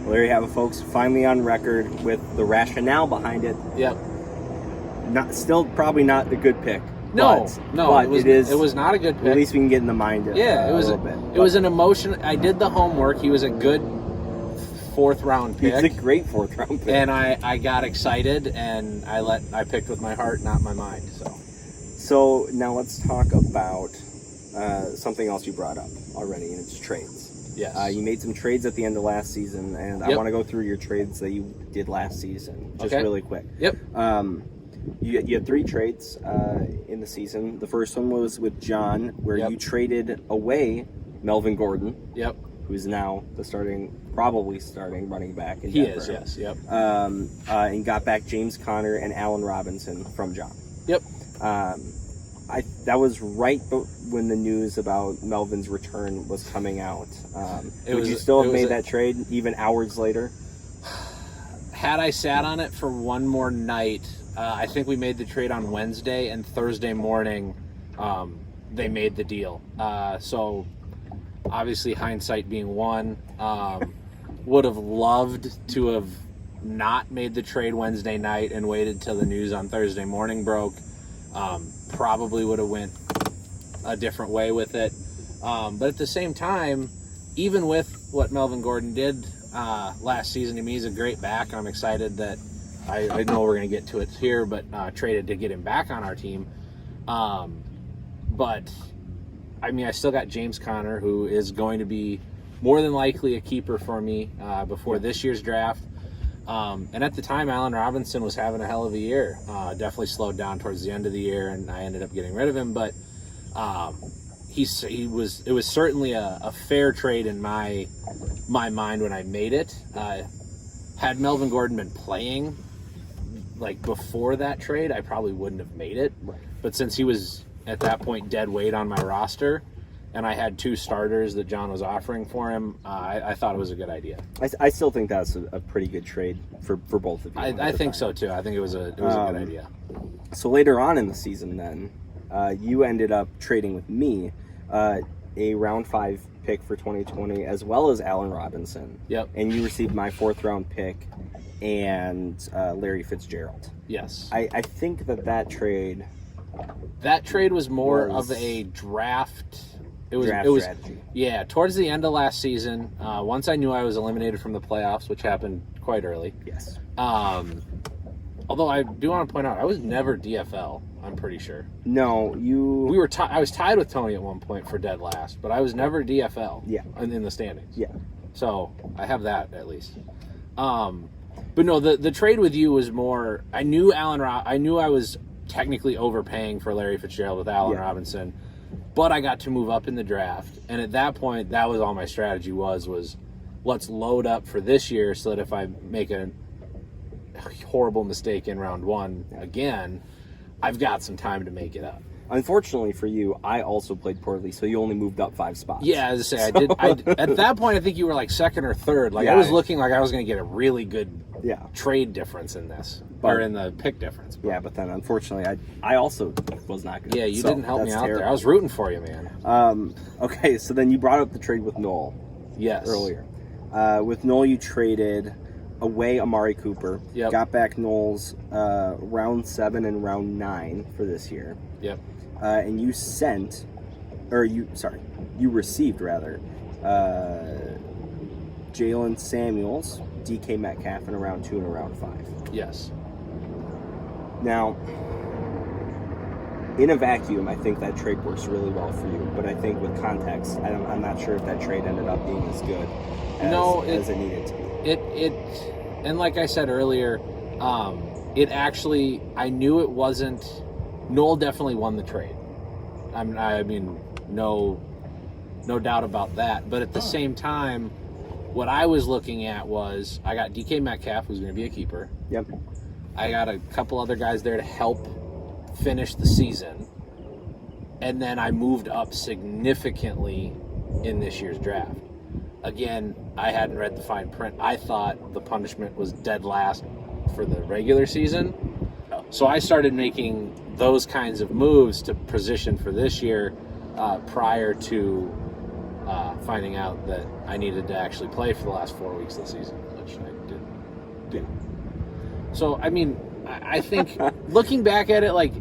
Well, there you have it, folks. Finally on record with the rationale behind it. Yep. Still probably not a good pick. No, but it was not a good pick. At least we can get in the mind of it was a little bit. It was an emotion. I did the homework. He was a good 4th round pick. He's a great 4th round pick. And I got excited and I picked with my heart, not my mind. So now let's talk about something else you brought up already, and it's trades. Yes. You made some trades at the end of last season, and I want to go through your trades that you did last season, just really quick. Yep. You had 3 trades in the season. The first one was with John, where you traded away Melvin Gordon. Yep. Who's now probably starting running back in Denver. He is, yes. Yep. And got back James Conner and Allen Robinson from John. Yep. That was right when the news about Melvin's return was coming out. Would you still have made that trade even hours later? Had I sat on it for one more night, I think we made the trade on Wednesday, and Thursday morning they made the deal. So obviously hindsight being one, would have loved to have not made the trade Wednesday night and waited till the news on Thursday morning broke. Probably would have went a different way with it. But at the same time, even with what Melvin Gordon did last season, to me, he's a great back. I'm excited that I know we're going to get to it here, but traded to get him back on our team. But I mean, I still got James Conner, who is going to be more than likely a keeper for me before this year's draft. And at the time, Allen Robinson was having a hell of a year. Definitely slowed down towards the end of the year, and I ended up getting rid of him. But it was certainly a fair trade in my mind when I made it. Had Melvin Gordon been playing like before that trade, I probably wouldn't have made it. Right. But since he was at that point dead weight on my roster, and I had 2 starters that John was offering for him, I thought it was a good idea. I still think that's a pretty good trade for both of you. I think so too. I think it was a good idea. So later on in the season, then you ended up trading with me a round 5 pick for 2020, as well as Allen Robinson. Yep. And you received my 4th round pick and Larry Fitzgerald. Yes. I think that trade. That trade was more of a draft. It was strategy. Yeah, towards the end of last season, once I knew I was eliminated from the playoffs, which happened quite early. Yes. Although I do want to point out, I was never DFL. I'm pretty sure. No, you. I was tied with Tony at one point for dead last, but I was never DFL. Yeah. In the standings. Yeah. So I have that at least. But no, the trade with you was more. I knew I knew I was technically overpaying for Larry Fitzgerald with Allen Robinson, but I got to move up in the draft, and at that point, that was all my strategy was let's load up for this year so that if I make a horrible mistake in round 1 again, I've got some time to make it up. Unfortunately for you, I also played poorly, so you only moved up 5 spots. Yeah, as I say, I did. At that point, I think you were like second or third. Like I was looking like I was going to get a really good trade difference in this, or in the pick difference. Yeah, but then unfortunately, I also was not good. Yeah, you didn't help me out there. I was rooting for you, man. Okay, so then you brought up the trade with Noel. Yes. Earlier. With Noel, you traded away Amari Cooper. Yep. Got back Noel's round 7 and round 9 for this year. Yep. And you received Jalen Samuels, DK Metcalf in a round 2 and a round 5. Yes. Now, in a vacuum, I think that trade works really well for you. But I think with context, I'm not sure if that trade ended up being as good as it needed to be. And like I said earlier, it actually, I knew it wasn't. Noel definitely won the trade. I mean, no doubt about that. But at the same time, what I was looking at was I got DK Metcalf, who's going to be a keeper. Yep. I got a couple other guys there to help finish the season. And then I moved up significantly in this year's draft. Again, I hadn't read the fine print. I thought the punishment was dead last for the regular season. So I started making those kinds of moves to position for this year prior to finding out that I needed to actually play for the last 4 weeks of the season, which I didn't do. So, I mean, I think looking back at it, like,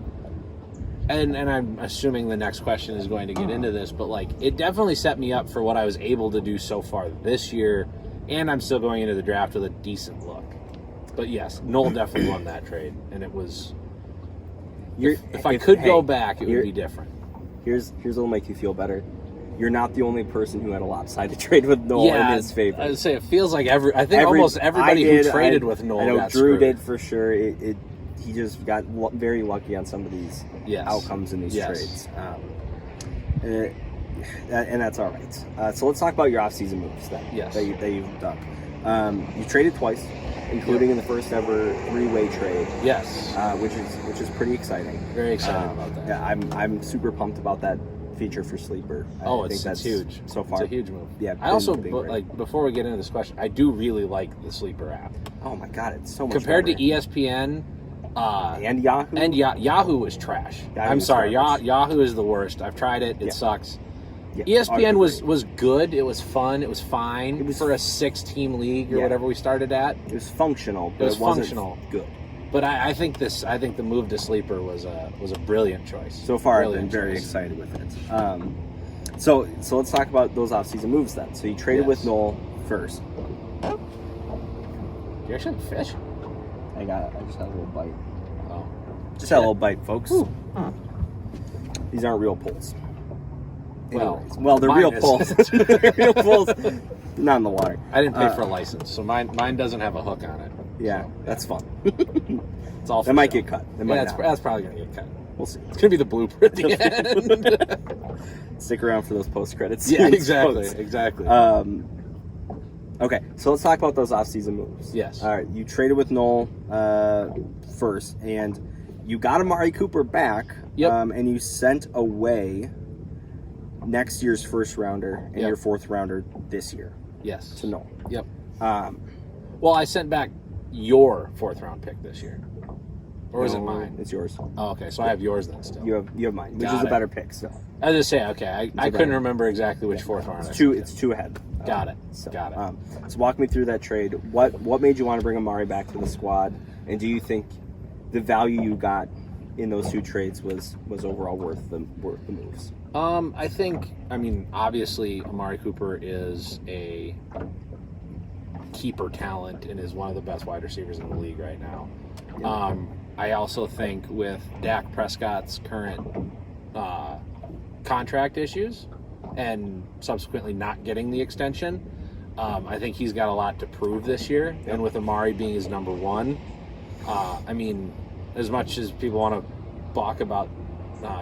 and I'm assuming the next question is going to get into this, but, like, it definitely set me up for what I was able to do so far this year, and I'm still going into the draft with a decent look. But, yes, Noel definitely won that trade, and it was... If I could go back, it would be different. Here's what'll make you feel better. You're not the only person who had a lopsided trade with Noel in his favor. I would say it feels like almost everybody who traded with Noel. I know got Drew screwed. did for sure. He just got very lucky on some of these outcomes in these trades. And that's all right. So let's talk about your offseason moves that you've done. You traded twice, including in the first ever 3-way trade. Yes, which is pretty exciting. Very excited about that. Yeah, I'm super pumped about that feature for Sleeper. I think that's huge so far. It's a huge move. Yeah. I also before we get into this question, I do really like the Sleeper app. Oh my god, it's so much compared better. to ESPN. And Yahoo? And Yahoo was trash. I'm sorry, Yahoo is the worst. I've tried it. It sucks. Yeah, ESPN was good. It was fun. It was fine. It was for a 6-team league or whatever we started at. It was functional, but it wasn't good. But I think the move to Sleeper was a brilliant choice. So far, I've been very excited with it. So let's talk about those offseason moves then. So you traded with Noel first. You actually have a fish? I just had a little bite. Oh. Just had a little bite, folks. These aren't real poles. Well, they're real poles. They're real poles. Not in the water. I didn't pay for a license, so mine doesn't have a hook on it. Yeah, that's fun. It's all. It might get cut. That's probably gonna get cut. We'll see. It's gonna be the blooper at the end. Stick around for those post credits. Yeah, exactly. Okay, so let's talk about those off-season moves. Yes. All right, you traded with Noel first, and you got Amari Cooper back. Yep. And you sent away next year's first rounder and your fourth rounder this year. Yes. To Noel. Yep. Well, I sent back your 4th round pick this year. Or is it mine? It's yours. Oh, okay. So I have yours then still. You have mine, which is a better pick still. I was just saying, okay. I couldn't remember exactly which 4th round. It's two ahead. Got it. So walk me through that trade. What made you want to bring Amari back to the squad? And do you think the value you got in those 2 trades was overall worth the moves? I think, obviously Amari Cooper is a keeper talent and is one of the best wide receivers in the league right now. Yeah. I also think with Dak Prescott's current contract issues and subsequently not getting the extension, I think he's got a lot to prove this year, and with Amari being his number one, I mean, as much as people want to balk about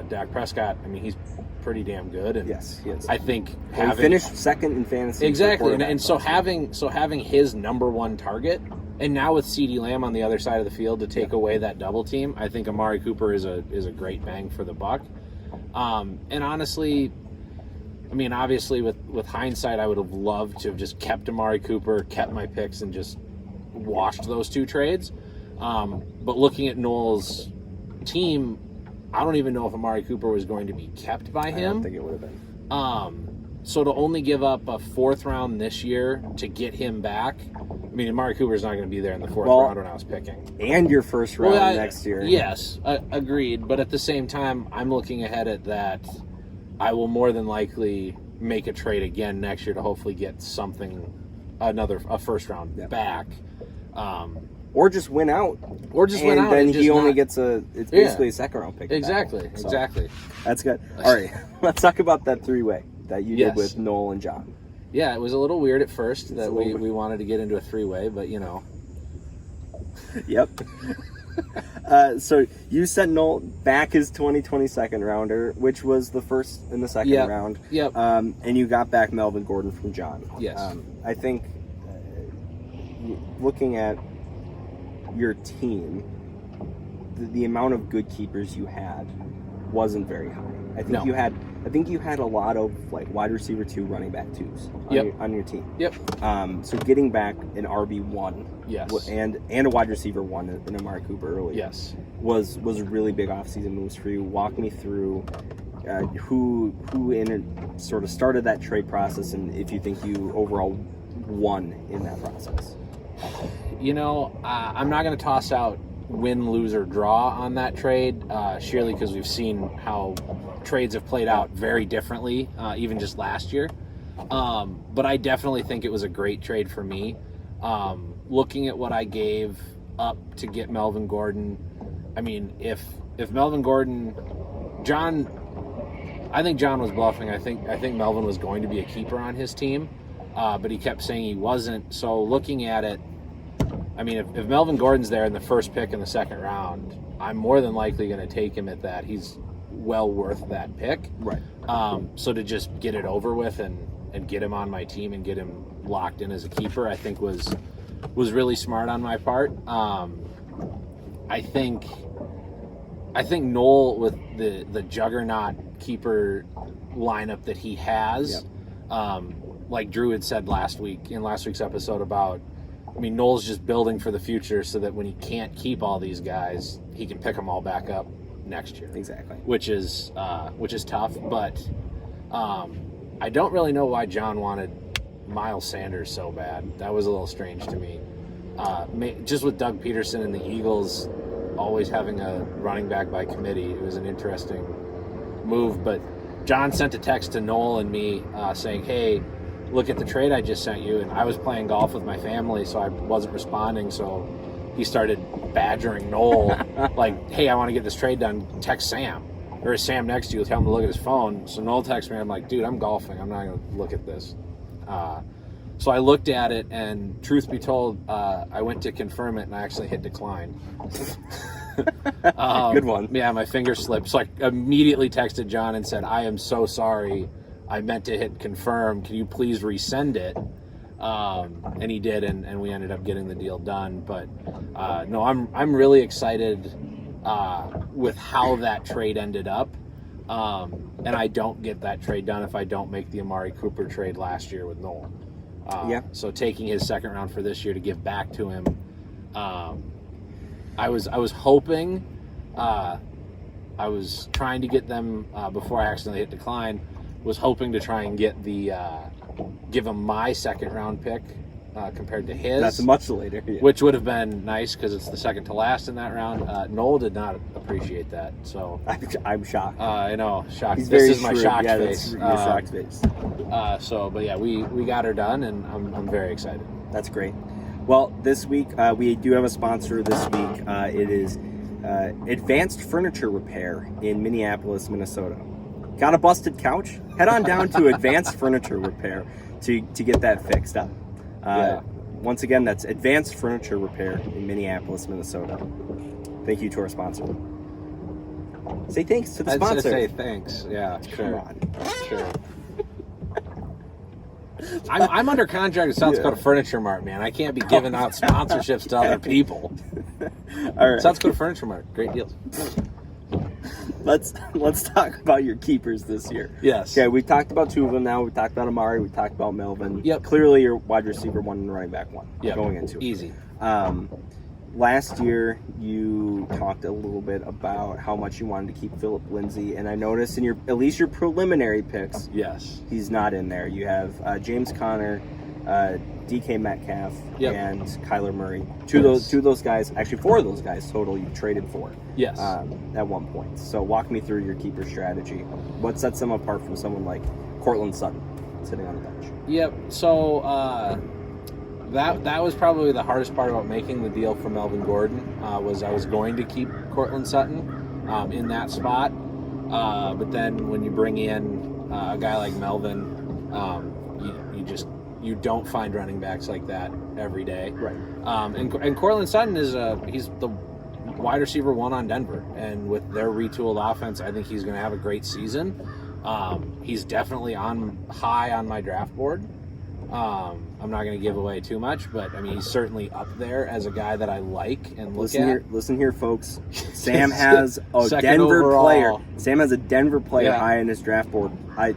Dak Prescott, I mean, he's pretty damn good, and Yes, he is. I think He finished second in fantasy. exactly, for and so quarterback having his number one target, and now with CeeDee Lamb on the other side of the field to take away that double team, I think Amari Cooper is a great bang for the buck. And honestly, I mean, obviously with hindsight, I would have loved to have just kept Amari Cooper, kept my picks, and just washed those two trades. But looking at Noel's team, I don't even know if Amari Cooper was going to be kept by I him. don't think it would have been. So to only give up a fourth round this year to get him back, I mean, Amari Cooper's not going to be there in the fourth round when I was picking. And your first round next year. Yes, agreed. But at the same time, I'm looking ahead at that. I will more than likely make a trade again next year to hopefully get something, a first round back. Or just win out. And then he only gets it's basically a second round pick. Exactly. That's good. All right, let's talk about that three-way that you did with Noel and John. Yeah, it was a little weird at first that we wanted to get into a three-way, but you know. Yep. So you sent Noel back his 2020 second rounder, which was the first in the second round. Yep. And you got back Melvin Gordon from John. Yes. I think looking at your team, the amount of good keepers you had wasn't very high. I think you had a lot of like wide receiver 2, running back 2s on your team. Yep. So getting back an RB1 Yes. and a wide receiver 1 in Amari Cooper early Yes. was really big offseason moves for you. Walk me through who in it sort of started that trade process, and if you think you overall won in that process. You know, I'm not going to toss out win, lose, or draw on that trade, surely because we've seen how trades have played out very differently, even just last year. But I definitely think it was a great trade for me. Looking at what I gave up to get Melvin Gordon, I mean, if Melvin Gordon, I think John was bluffing. I think Melvin was going to be a keeper on his team, but he kept saying he wasn't. So looking at it, I mean, if Melvin Gordon's there in the first pick in the second round, I'm more than likely going to take him at that. He's well worth that pick. Right. So to just get it over with and get him on my team and get him locked in as a keeper, I think was really smart on my part. I think Noel, with the juggernaut keeper lineup that he has, like Drew had said last week's episode about, I mean, Noel's just building for the future so that when he can't keep all these guys, he can pick them all back up next year. Exactly. Which is tough, but I don't really know why John wanted Miles Sanders so bad. That was a little strange to me. Just with Doug Peterson and the Eagles always having a running back by committee, it was an interesting move. But John sent a text to Noel and me saying, hey, look at the trade I just sent you. And I was playing golf with my family, so I wasn't responding. So he started badgering Noel, like, hey, I want to get this trade done. Text Sam. Or is Sam next to you? Tell him to look at his phone. So Noel texts me. I'm like, dude, I'm golfing. I'm not going to look at this. So I looked at it, and truth be told, I went to confirm it, and I actually hit decline. Good one. Yeah, my finger slipped. So I immediately texted John and said, I am so sorry. I meant to hit confirm. Can you please resend it? And he did, and we ended up getting the deal done. But no, I'm really excited with how that trade ended up. And I don't get that trade done if I don't make the Amari Cooper trade last year with Noel. So taking his second round for this year to give back to him, I was hoping, I was trying to get them before I accidentally hit decline. Was hoping to try and get give him my second round pick compared to his. That's much later. Yeah. Which would have been nice because it's the second to last in that round. Noel did not appreciate that, so I'm shocked. I know, shocked. He's this very is my shrewd. shocked Yeah, face. That's your shocked face. But yeah, we got her done, and I'm very excited. That's great. Well, this week we do have a sponsor. This week it is Advanced Furniture Repair in Minneapolis, Minnesota. Got a busted couch? Head on down to Advanced Furniture Repair to get that fixed up. Once again, that's Advanced Furniture Repair in Minneapolis, Minnesota. Thank you to our sponsor. Say thanks to the sponsor. I'd say thanks. Yeah, Come on. Sure. I'm under contract with South Dakota Furniture Mart, man. I can't be giving out sponsorships to other people. All right. South Dakota Furniture Mart, great deals. Let's talk about your keepers this year. Yes. Okay, we talked about two of them now. We talked about Amari. We talked about Melvin. Yep. Clearly, your wide receiver 1 and running back 1 Yep. going into it. Easy. Last year, you talked a little bit about how much you wanted to keep Philip Lindsay, and I noticed in at least your preliminary picks, Yes. he's not in there. You have James Conner, DK Metcalf, Yep. and Kyla Murray. Two of those guys, actually 4 of those guys total, you traded for. Yes. At one point. So walk me through your keeper strategy. What sets them apart from someone like Corlyn Sutton sitting on the bench? Yep. So that was probably the hardest part about making the deal for Melvin Gordon. Was I was going to keep Corlyn Sutton in that spot, but then when you bring in a guy like Melvin, you don't find running backs like that every day. Right. And Corlyn Sutton he's the wide receiver 1 on Denver, and with their retooled offense, I think he's going to have a great season. He's definitely high on my draft board. I'm not going to give away too much, but I mean, he's certainly up there as a guy that I like and look at. Listen here, folks. Sam has a Second Denver overall. player. Sam has a Denver player Yeah. high in his draft board.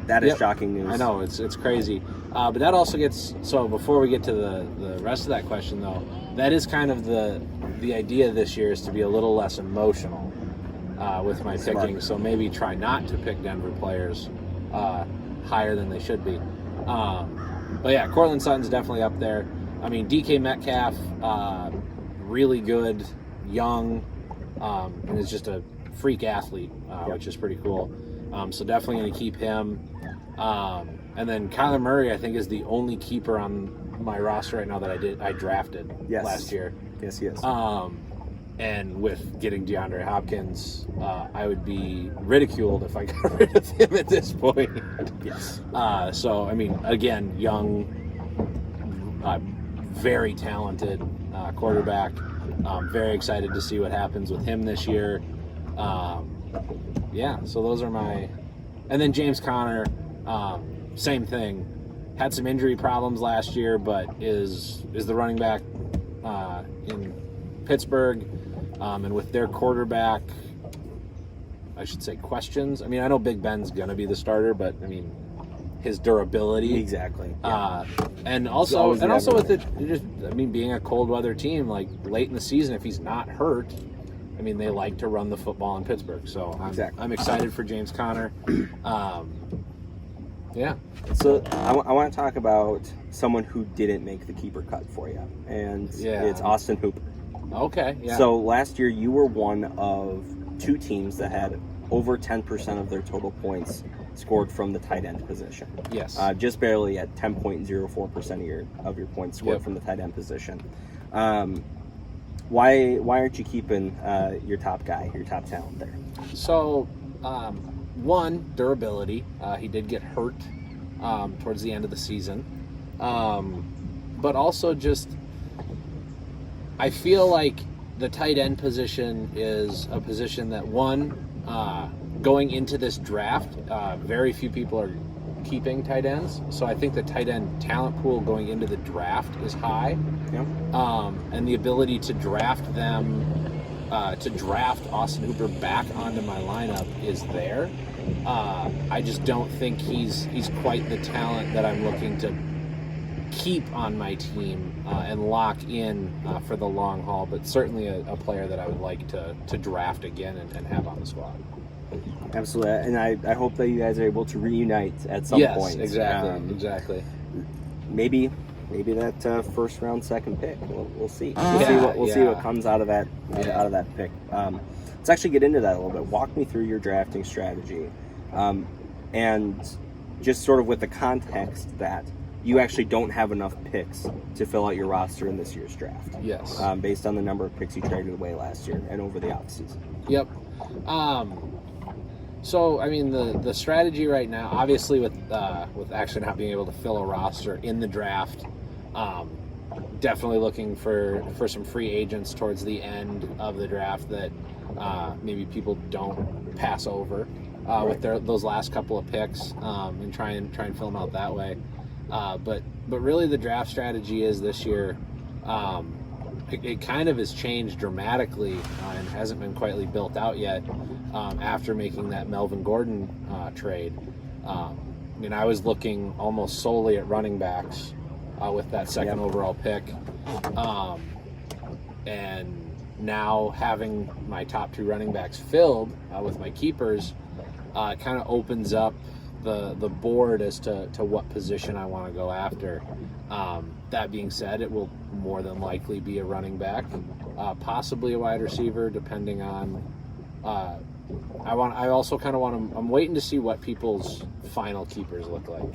That is Yep. shocking news. I know, it's crazy. But that also gets, so before we get to the rest of that question, though, that is kind of the idea this year, is to be a little less emotional with my Smart. picking. So maybe try not to pick Denver players higher than they should be. But yeah, Corlyn Sutton's definitely up there. I mean, DK Metcalf, really good, young, and is just a freak athlete, which is pretty cool. So definitely going to keep him. And then Kyla Murray, I think, is the only keeper on my roster right now that I drafted last year. Yes, yes. And with getting DeAndre Hopkins, I would be ridiculed if I got rid of him at this point. Yes. So, I mean, again, young, very talented quarterback. Very excited to see what happens with him this year. Yeah, so those are my... And then James Conner, same thing. Had some injury problems last year, but is the running back in Pittsburgh. And with their quarterback, I should say, questions. I mean, I know Big Ben's going to be the starter, but, I mean, his durability. Exactly. Yeah. And also with it, just, I mean, being a cold weather team, like late in the season, if he's not hurt, I mean, they like to run the football in Pittsburgh. So I'm excited for James Conner. Yeah. So I want to talk about someone who didn't make the keeper cut for you, and it's Austin Hooper. Okay. Yeah. So last year you were one of 2 teams that had over 10% of their total points scored from the tight end position. Yes. Just barely at 10.04% of your points scored from the tight end position. Why aren't you keeping your top guy, your top talent there? So, one, durability. He did get hurt towards the end of the season. But also just, I feel like the tight end position is a position that, one, going into this draft, very few people are keeping tight ends. So I think the tight end talent pool going into the draft is high. Yeah. And the ability to draft them, to draft Austin Hooper back onto my lineup is there. I just don't think he's quite the talent that I'm looking to keep on my team and lock in for the long haul, but certainly a player that I would like to draft again and have on the squad. Absolutely, and I hope that you guys are able to reunite at some point. Yes, exactly. Maybe that first round second pick. We'll see. We'll see what comes out of that out of that pick. Let's actually get into that a little bit. Walk me through your drafting strategy, and just sort of with the context that you actually don't have enough picks to fill out your roster in this year's draft. Yes. Based on the number of picks you traded away last year and over the offseason. Yep. So, I mean, the strategy right now, obviously with actually not being able to fill a roster in the draft, Definitely looking for some free agents towards the end of the draft that maybe people don't pass over with those last couple of picks, and try and fill them out that way. But really, the draft strategy is this year. It kind of has changed dramatically and hasn't been quite built out yet after making that Melvin Gordon trade. I mean, I was looking almost solely at running backs with that second overall pick. And now having my top 2 running backs filled with my keepers kind of opens up the board as to what position I want to go after. That being said, it will more than likely be a running back, possibly a wide receiver, depending on. I'm waiting to see what people's final keepers look like.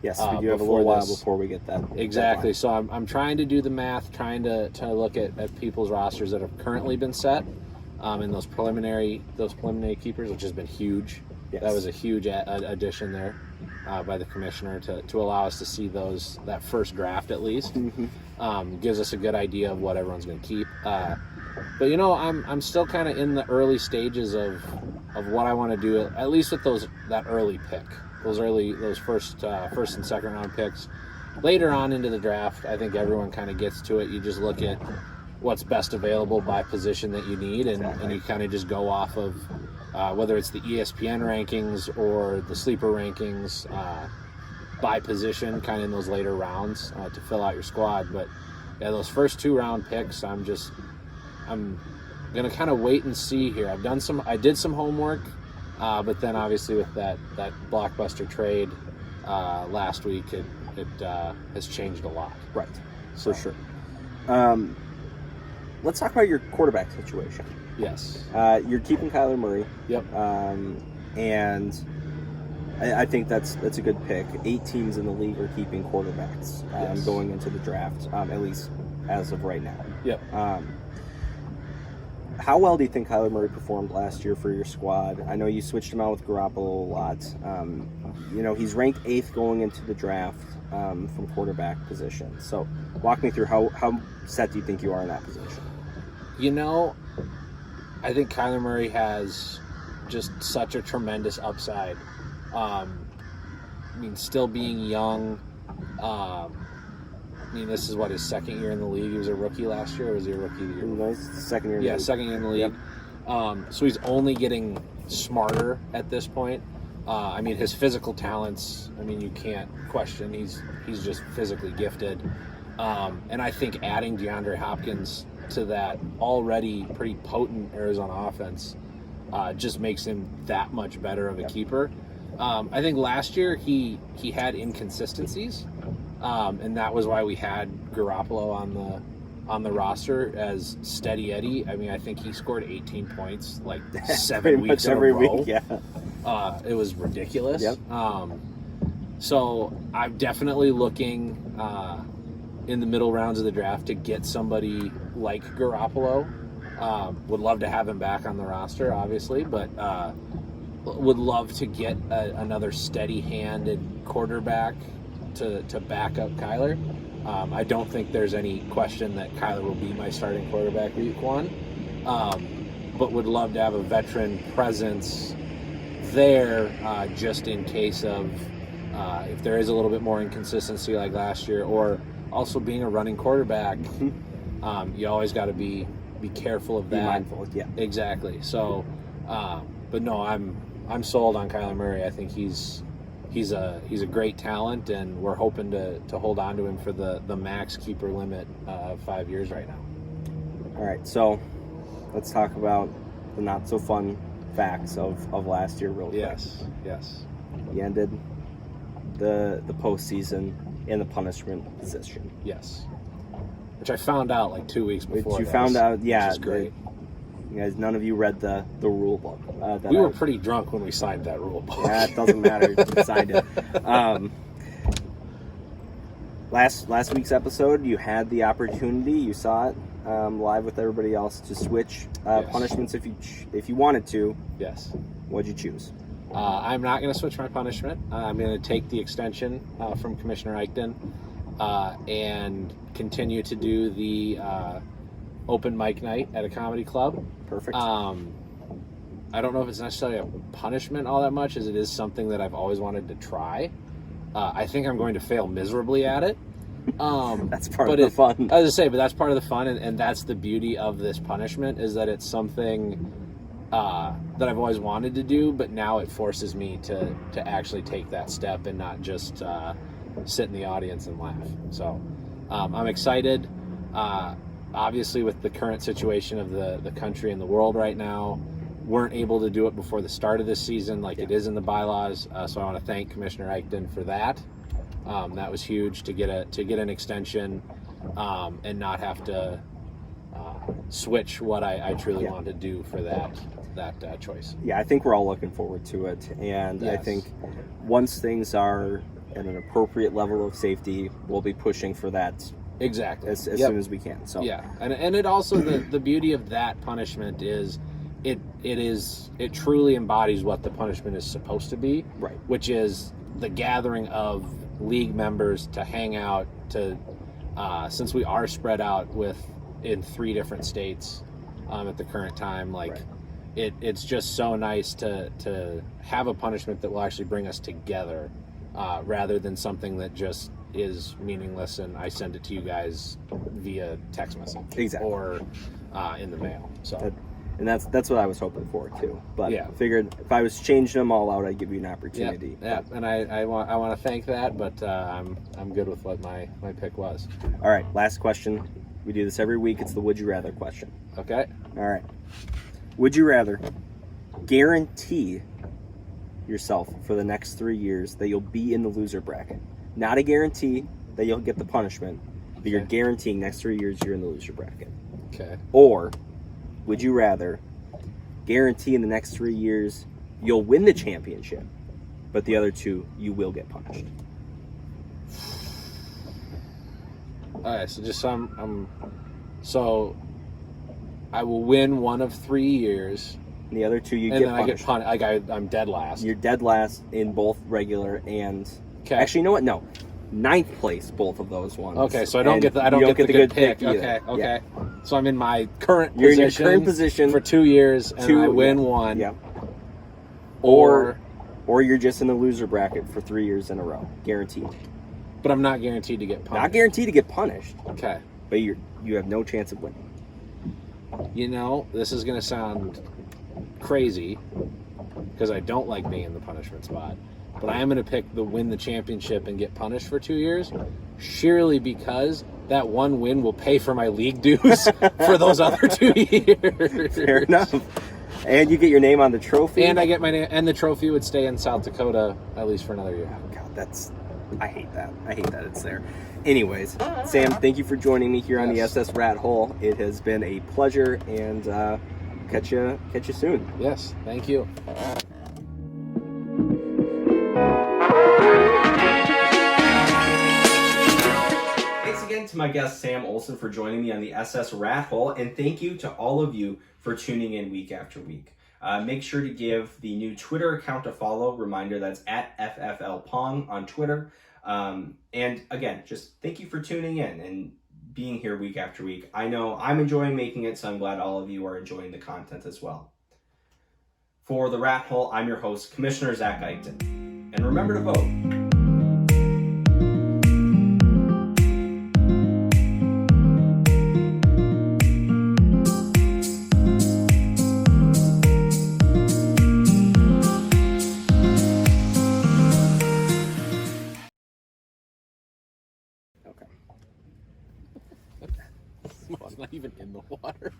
Yes, we do have a little while before we get that. Exactly. So I'm trying to do the math, trying to look at people's rosters that have currently been set, and those preliminary keepers, which has been huge. Yes. That was a huge addition there by the commissioner to allow us to see that first draft at least. Gives us a good idea of what everyone's going to keep. But I'm still kind of in the early stages of what I want to do, at least with that early pick, those first and second round picks. Later on into the draft, I think everyone kind of gets to it. You just look at what's best available by position that you need, and you kind of just go off of whether it's the ESPN rankings or the sleeper rankings by position, kind of in those later rounds to fill out your squad. But yeah, those first 2 round picks, I'm gonna kind of wait and see here. I did some homework, but then obviously with that blockbuster trade last week, it has changed a lot. Right, for sure. Let's talk about your quarterback situation. Yes. You're keeping Kyla Murray. Yep. And I think that's a good pick. 8 teams in the league are keeping quarterbacks going into the draft, at least as of right now. Yep. How well do you think Kyla Murray performed last year for your squad? I know you switched him out with Garoppolo a lot. He's ranked 8th going into the draft from quarterback position. So walk me through how set do you think you are in that position? I think Kyla Murray has just such a tremendous upside. Still being young. This is his second year in the league. He was a rookie last year, or was he a rookie the year? No, he's the second year in the league. Second year in the league. Yep. So he's only getting smarter at this point. His physical talents, you can't question. He's just physically gifted. And I think adding DeAndre Hopkins to that already pretty potent Arizona offense just makes him that much better of a keeper. I think last year he had inconsistencies, and that was why we had Garoppolo on the roster as Steady Eddie. I think he scored 18 points like 7 weeks in a row. Week, yeah. It was ridiculous. Yep. So I'm definitely looking in the middle rounds of the draft to get somebody like Garoppolo. Would love to have him back on the roster, obviously, but would love to get another steady-handed quarterback to back up Kyler. I don't think there's any question that Kyler will be my starting quarterback week 1, but would love to have a veteran presence there just in case of if there is a little bit more inconsistency like last year, or also being a running quarterback. You always got to be careful of that. Be mindful, yeah. Exactly. So, but no, I'm sold on Kyla Murray. I think he's a great talent, and we're hoping to hold on to him for the max keeper limit of 5 years right now. All right, so let's talk about the not so fun facts of last year real quick. Yes. You ended the postseason in the punishment position. Yes. Which I found out like 2 weeks before. Which you found out, yeah. Which is great. You guys, none of you read the rule book. We were pretty drunk when we signed that rule book. Yeah, it doesn't matter. You signed it. Last week's episode, you had the opportunity. You saw it live with everybody else to switch punishments if you wanted to. Yes. What'd you choose? I'm not going to switch my punishment. I'm going to take the extension from Commissioner Eichten. and continue to do the open mic night at a comedy club. Perfect. I don't know if it's necessarily a punishment all that much as it is something that I've always wanted to try. I think I'm going to fail miserably at it. That's part of the fun. I was to say, but that's part of the fun, and that's the beauty of this punishment is that it's something that I've always wanted to do, but now it forces me to actually take that step and not just sit in the audience and laugh. So I'm excited. Obviously, with the current situation of the country and the world right now, weren't able to do it before the start of this season like it is in the bylaws. So I want to thank Commissioner Eichten for that. That was huge to get an extension and not have to switch what I truly want to do for that choice. Yeah, I think we're all looking forward to it, and Yes. I think once things are at an appropriate level of safety, we'll be pushing for that Exactly. as soon as we can. So yeah, and it also the beauty of that punishment is it truly embodies what the punishment is supposed to be, right. which is the gathering of league members to hang out to since we are spread out in 3 different states at the current time, like Right. it's just so nice to have a punishment that will actually bring us together rather than something that just is meaningless and I send it to you guys via text message Exactly. or in the mail. So And that's what I was hoping for too. But Yeah. I figured if I was changing them all out, I'd give you an opportunity. yeah, and I want to thank that, but I'm good with what my pick was. All right, last question. We do this every week. It's the would you rather question. Okay. All right. Would you rather guarantee yourself for the next 3 years that you'll be in the loser bracket? Not a guarantee that you'll get the punishment, but you're Okay. guaranteeing next 3 years you're in the loser bracket. Okay. Or would you rather guarantee in the next 3 years you'll win the championship, but the other 2 you will get punished? All right. So just so I will win one of 3 years, And the other 2 you and get then I get punished. punished. Like I'm dead last. You're dead last in both regular and Okay. actually, you know what? No, 9th place both of those ones. Okay, so I don't And get the good pick. either. Okay, okay. Yeah. So I'm in my current You're position. in your current position for 2 years, and 2, I win yeah. one. Yeah. Or, Or you're just in the loser bracket for 3 years in a row, guaranteed. but I'm not guaranteed to get punished. Not guaranteed to get punished, Okay. but you have no chance of winning. You know, this is going to sound crazy because I don't like being in the punishment spot, but I am going to pick the win the championship and get punished for 2 years, surely because that one win will pay for my league dues for those other 2 years. Fair enough. And you get your name on the trophy. And I get my name, and the trophy would stay in South Dakota at least for another year. God, I hate that. I hate that it's there. Anyways, Sam, thank you for joining me here on the Yes. SS Rathole. It has been a pleasure, and catch you soon. Yes, thank you. Thanks again to my guest Sam Olsen for joining me on the SS Rathole, and thank you to all of you for tuning in week after week. Make sure to give the new Twitter account a follow. Reminder, that's at FFLPong on Twitter. And again, just thank you for tuning in and being here week after week. I know I'm enjoying making it, so I'm glad all of you are enjoying the content as well. For the Rathole, I'm your host, Commissioner Zach Eichten. And remember to vote. It's not even in the water.